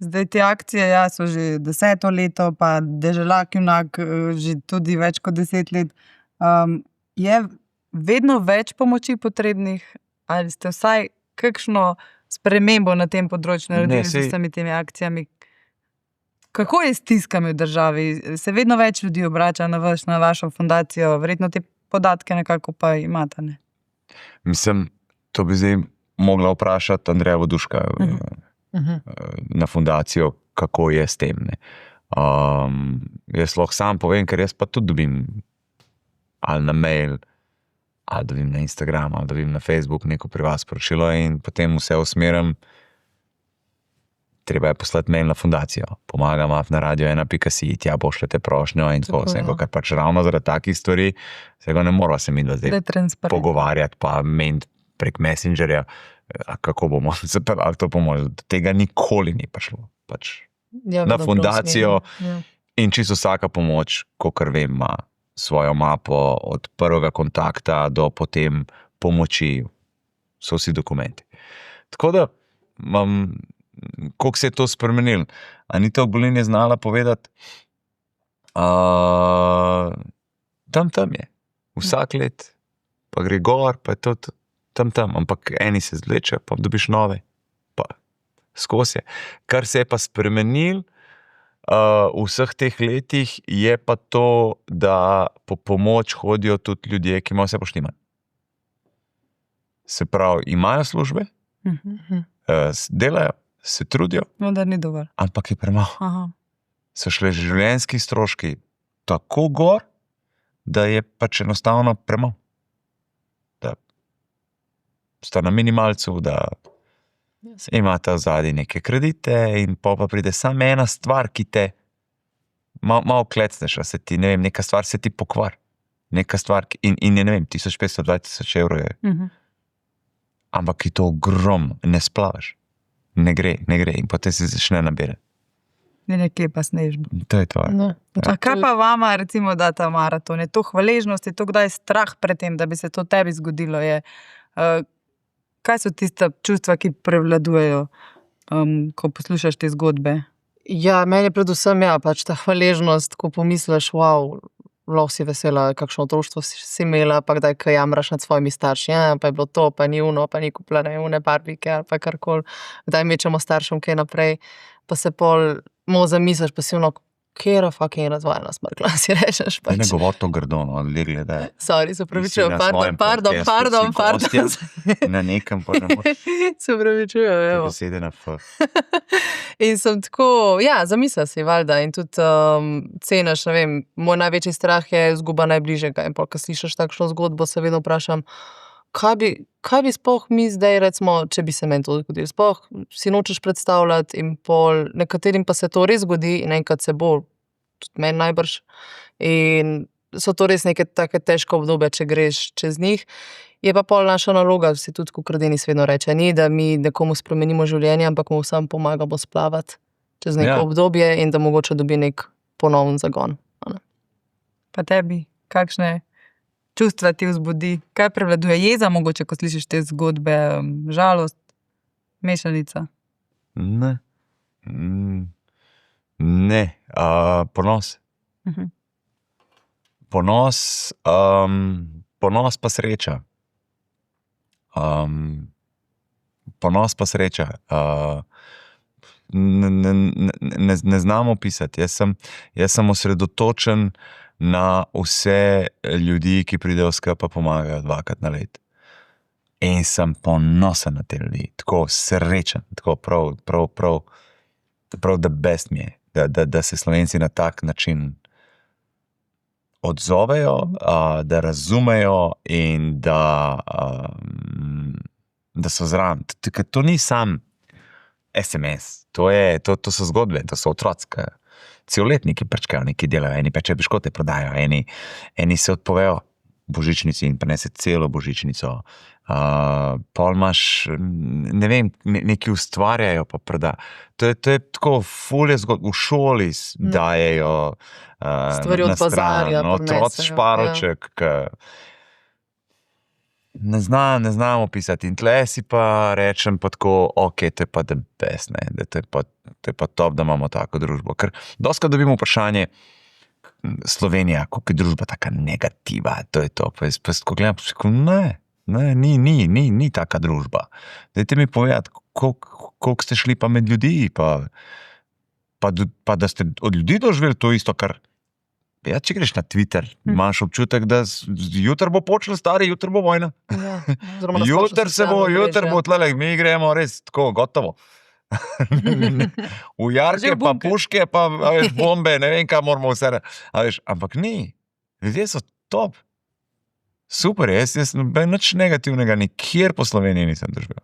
Zdaj te akcije, so že 10. leto, pa Deželak junak že tudi več kot 10 let. Je vedno več pomoči potrebnih? Ali ste vsaj kakšno spremembo na tem področju naredili z vsemi temi akcijami. Kako je s stiskami v državi? Se vedno več ljudi obrača na vašo fundacijo, verjetno te podatke nekako pa imate, ne? Mislim, to bi zdaj mogla vprašati Andreja Voduška na fundacijo, kako je s tem, ne. Jaz lahko sam povem, ker jaz pa tudi dobim ali na mail, ali dobim na Instagram, ali dobim na Facebook neko pri vas sporočilo in potem vse usmerim. Treba je poslati mail na fundacijo, pomagam na radio1.si, tja pošljete prošnjo in tako vse, kar pač ravno zaradi takih stvari, se ga ne mora se mi zdaj pogovarjati, pa meniti prek Messengerja, kako bomo zapeljali to pomoč. Tega nikoli ni prišlo. Pač na fundacijo in čisto vsaka pomoč, kakor vem, ima svojo mapo od prvega kontakta do potem pomoči, so vsi dokumenti. Tako da koliko se je to spremenilo. Anita Ogulin je znala povedati, tam je. Vsak let, pa gre gor, pa je to tam, ampak eni se zleče, pa dobiš nove, pa skozi je. Kar se je pa spremenilo v vseh teh letih, je pa to, da po pomoč hodijo tudi ljudje, ki imajo vse poštimano. Se pravi, imajo službe, delajo, se trudijo, vendar ni dovolj. Ampak je premalo. So šle življenjski stroški tako gor, da je pač enostavno premalo. Da sta na minimalcu, da imate vzadaj neke kredite in pa pride samo ena stvar, ki te malo klecneš, se ti, ne vem, neka stvar se ti pokvari. Neka stvar, in je, ne vem, 1500-2000 evrov je. Ampak je to ogromno, ne splavaš. Ne gre. In potem se začne nabirati. Nekje pa snež. To je to. A kaj pa vama, recimo, da ta maraton? Je to hvaležnost, je to kdaj strah pred tem, da bi se to tebi zgodilo? Kaj so tista čustva, ki prevladujejo, ko poslušaš te zgodbe? Ja, meni je predvsem pač ta hvaležnost, ko pomisliš, wow, lahko si vesela, kakšno otroštvo si imela, pa kdaj kaj jamraš nad svojimi starši, pa je bilo to, pa ni uno, pa ni kupila une barbike ali pa karkoli, kdaj mečemo staršem kaj naprej, pa se pol zamisliš, pa si kjera fucking razvajena smrkla, si rečeš pač. Ne govor to grdo, ali gleda. Sorry, se pravičujem, pardon. Na nekem pa ne moreš. Se pravičujem, evo. Besede na F. In sem tako, zamisla si, valjda, in tudi ceniš, ne vem, moj največji strah je izguba najbližjega in pol, ko slišiš takšno zgodbo, se vedno vprašam, kaj bi sploh mi zdaj, recimo, če bi se meni to zgodilo, sploh si nočeš predstavljati in pol, nekaterim pa se to res zgodi in enkrat se bo, tudi meni najbrž, in so to res neke take težke obdobje, če greš čez njih. Je pa pol naša naloga, si tudi kot Denis vedno reče, ni, da mi nekomu spremenimo življenje, ampak mu vsem pomagamo splavati čez neko obdobje in da mogoče dobi nek ponoven zagon. Pa tebi, kakšne čustva ti vzbudi? Kaj prevladuje? Jeza mogoče, ko slišiš te zgodbe, žalost, mešanica? Ne, ponos. Ponos pa sreča. Ne znam opisati. Jaz sem osredotočen na vse ljudi, ki pridejo skupaj pa pomagajo 2-krat na let. In sem ponosen na te ljudi, tako srečen, tako prav the best mi je, da se Slovenci na tak način odzovejo, da razumejo in da so zraven. To ni sam SMS, to so zgodbe, to so otroci, celoletniki prčkajo, neki delajo, eni peče piškote prodajo, eni se odpovejo božičnici in prinese celo božičnico. Pol imaš, ne vem, neki ustvarjajo pa prodajo. To je tako fulje zgodb, v šoli dajejo stvari od bazarja, otroci šparoček, ne znam opisati. In tle si pa rečem pa tako, ok, to je pa the best, ne, da to je pa top, da imamo tako družbo. Ker dostikrat dobimo vprašanje, Slovenija, koliko je družba taka negativa, to je to. Pa jaz tako gledam, ne, Ne, ni taka družba. Dajte mi povedati, koliko ste šli pa med ljudi, pa da ste od ljudi doživeli to isto, kar... Ja, če greš na Twitter, imaš občutek, da jutri bo počelo stari, jutri bo vojna. Ja, jutri bo tlele, mi gremo res tako, gotovo. V jarke, pa puške, pa veš, bombe, ne vem, kaj moramo vse. Ampak ni, ljudje so top. Super, jaz nič negativnega nikjer po Sloveniji nisem doživel.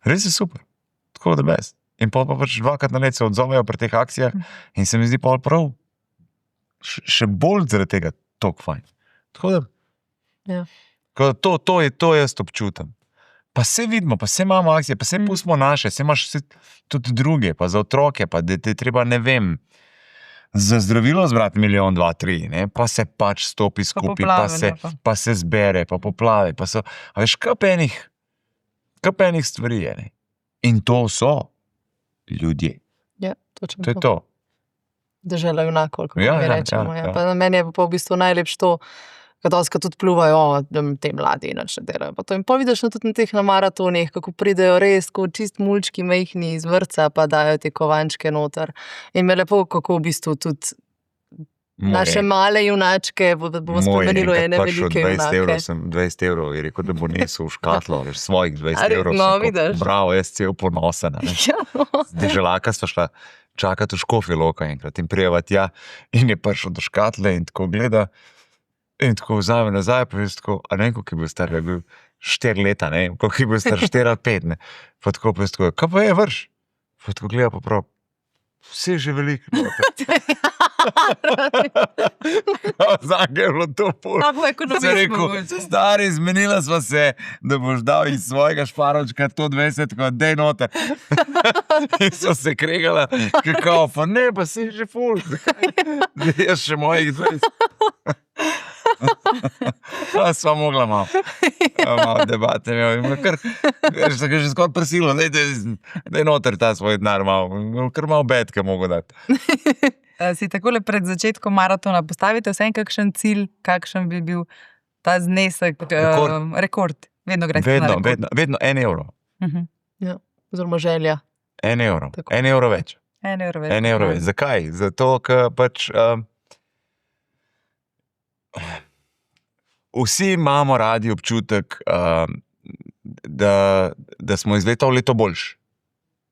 Res je super, tako da best. In pa pač 2krat na let se odzovejo pri teh akcijah in se mi zdi pol prav. Še bolj zaradi tega toliko fajn. Tako da to jaz občutam. Pa se vidimo, pa se imamo akcije, pa se pustimo naše, se imaš tudi druge, pa za otroke, pa da te treba, ne vem, za zdravilo zbrati 1, 2, 3, ne? Pa se pač stopi skupaj, pa se zbere, pa poplave, pa so, a veš, kapenih stvari je, ne? In to so ljudje. Ja, točno to. To je to. Dežela junakov, kako mi rečemo. Pa na meni je pa v bistvu najlepše to, kad tudi pluvajo, te mladi inače delajo. In pa vidiš tudi na teh na maratonih, kako pridejo res, ko čist mulčki mehni iz vrca, pa dajo te kovančke noter. In me lepo, kako v bistvu tudi naše male junačke bomo spomenilo ene velike junake. 20 evrov je rekel, da bo nesel v škatlo, svojih 20 evrov. No, vidiš. Bravo, jaz cel ponosen. Deželaka sta šla čakati v Škofjo Loko enkrat in prijeva tja in je prišel do škatle in tako gleda in tako vzame nazaj, pa je tako, a ne vem, koliko je bil star, je bil 4 leta, ne vem, koliko je bil star, 4 ali 5, ne. Pa tako, kaj pa je, vrš? Pa tako gleda, pa prav, vse že veliko. Zanj je bilo to pol. Se rekel, stari, zmenila sva se, da boš dal iz svojega šparočka to 20, kot dej noter. In so se kregala, kako, pa ne, pa si že ful. Jaz še mojih 20. Sva mogla malo debate. Veš, tako že skoraj prisilo, dej noter ta svoj denar malo, kar malo betke mogo dati. Si takole pred začetkom maratona postavite vsem kakšen cilj, kakšen bi bil ta znesek, rekord. Vedno greste na rekord. Vedno 1 evro. Ja, oziroma želja. 1 evro. 1 evro več. 1 evro več. 1 evro več. Zakaj? Zato, ker pač vsi imamo radi občutek, da smo iz leta v leto boljši.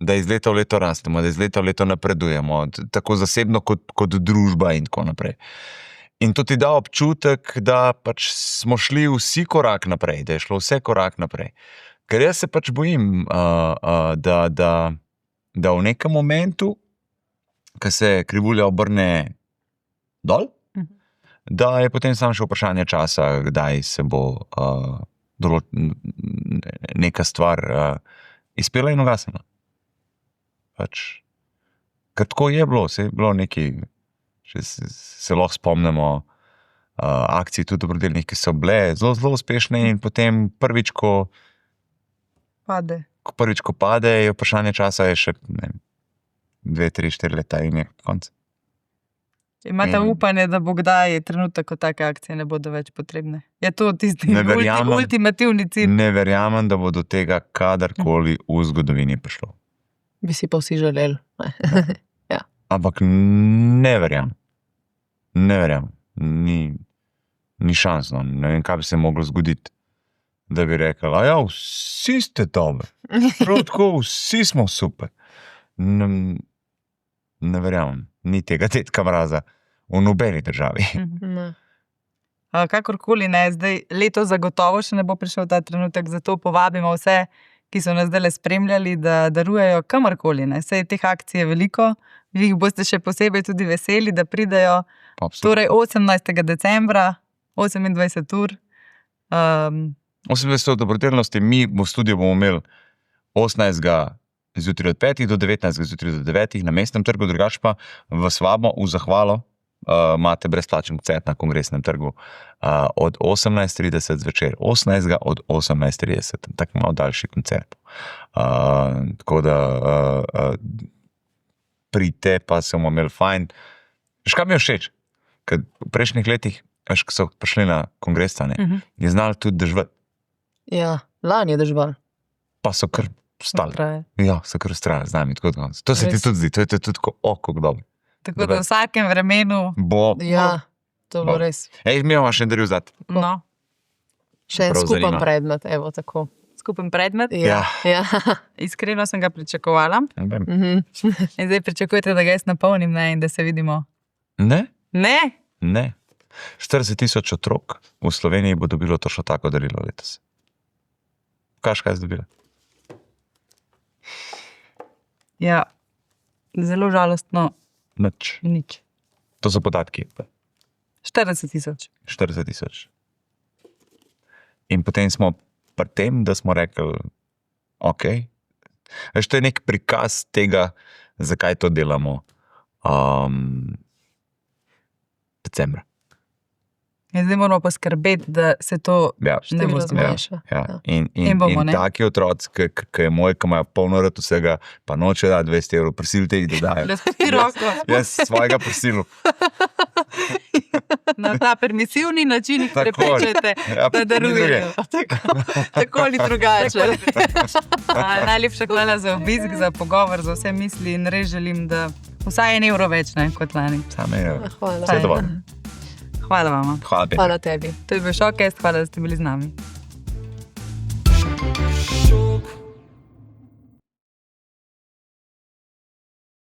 Da iz leta v leto rastemo, da iz leta v leto napredujemo, tako zasebno kot družba in tako naprej. In to ti da občutek, da pač smo šli vsi korak naprej, da je šlo vse korak naprej. Ker jaz se pač bojim, da v nekem momentu, ko se krivulja obrne dol, da je potem samo še vprašanje časa, kdaj se bo neka stvar izpela in ugasnila. Pač, ker tako je bilo, se je bilo neki, se lahko spomnimo akcij tudi dobrodelnih, ki so bile zelo, zelo uspešne in potem prvič, ko pade, je vprašanje časa je še 2, 3, 4 leta in je konc. Imate upanje, da bo kdaj trenutek, ko take akcije ne bodo več potrebne? Je to tisti ultimativni cilj? Ne verjamem, da bo do tega kadarkoli v zgodovini prišlo. Bi si pa vsi želeli. Ja. Ampak ne verjamem. Ne verjamem. Ni šans, no. Ne vem, kaj bi se moglo zgoditi, da bi rekel, vsi ste dobri. Prav tako, vsi smo super. Ne verjamem. Ni tega tetka mraza v nobeni državi. Kakorkoli ne, zdaj leto zagotovo še ne bo prišel ta trenutek, zato povabimo vse, ki so nas zdaj spremljali, da darujejo kamorkoli. Saj teh akcij je veliko, vi jih boste še posebej tudi veseli, da pridejo. Torej 18. decembra, 28 ur. 28 dobrodelnosti, mi v studiu bomo imeli 18. zjutraj od 5 do 19. zjutraj do 9 na Mestnem trgu, drugače pa vas vabimo v zahvalo. Imate brezplačen koncert na Kongresnem trgu od 18:30 zvečer. 18. od 18:30. Tako malo daljši koncert. Tako da pridite, pa se bomo imeli fajn. Veš, kaj mi je všeč? Ker v prejšnjih letih, ko so prišli na kongres, je znalo tudi deževati. Ja, lani je dežbal. Pa so kar stali. Traje. Ja, so kar ustrajali z nami. To se ti Res. tudi zdi, to je tudi tako, kako dobro. Tako da Dobre. v vsakem vremenu, Bo. Ja, to bo Bo. res. Ej, mi imamo še intervju zad. no, Še en Prav skupen zanima. predmet, evo tako. skupen predmet. Ja. Ja. Iskreno sem ga pričakovala Ne vem. Mhm. in zdaj pričakujete, da ga jaz napolnim, ne, in da se vidimo. Ne? Ne? Ne. 40,000 otrok v Sloveniji bo dobilo točno tako darilo letos. Kaj je dobila? Ja, zelo žalostno, Nič. nič. To so podatki. 40,000. 40,000. In potem smo pri tem, da smo rekli, ok. Veš, to je nek prikaz tega, zakaj to delamo decembra. In zdaj moramo poskrbeti, da se to Ja. ne bo Število zgodilo. zmanjša. Ja. In In bomo, ne? taki otroci, ki je moj, ki imajo polno rad vsega, pa noče da 200 evrov, prisilite jih, da dajo. Da ti roko Jaz svojega prisilil. na ta permisivni način jih Takoj. prepričajte, Ja, da ni darujejo. Tako ali drugače. Najlepša hvala za obisk, za pogovor, za vse misli in res želim, da vsaj 1 evro več ne, kot lani. Same je. Hvala. Vse dovolj. Hvala vam. Hvala, Petra. Hvala tebi. To je bil Šokest, hvala, da ste bili z nami.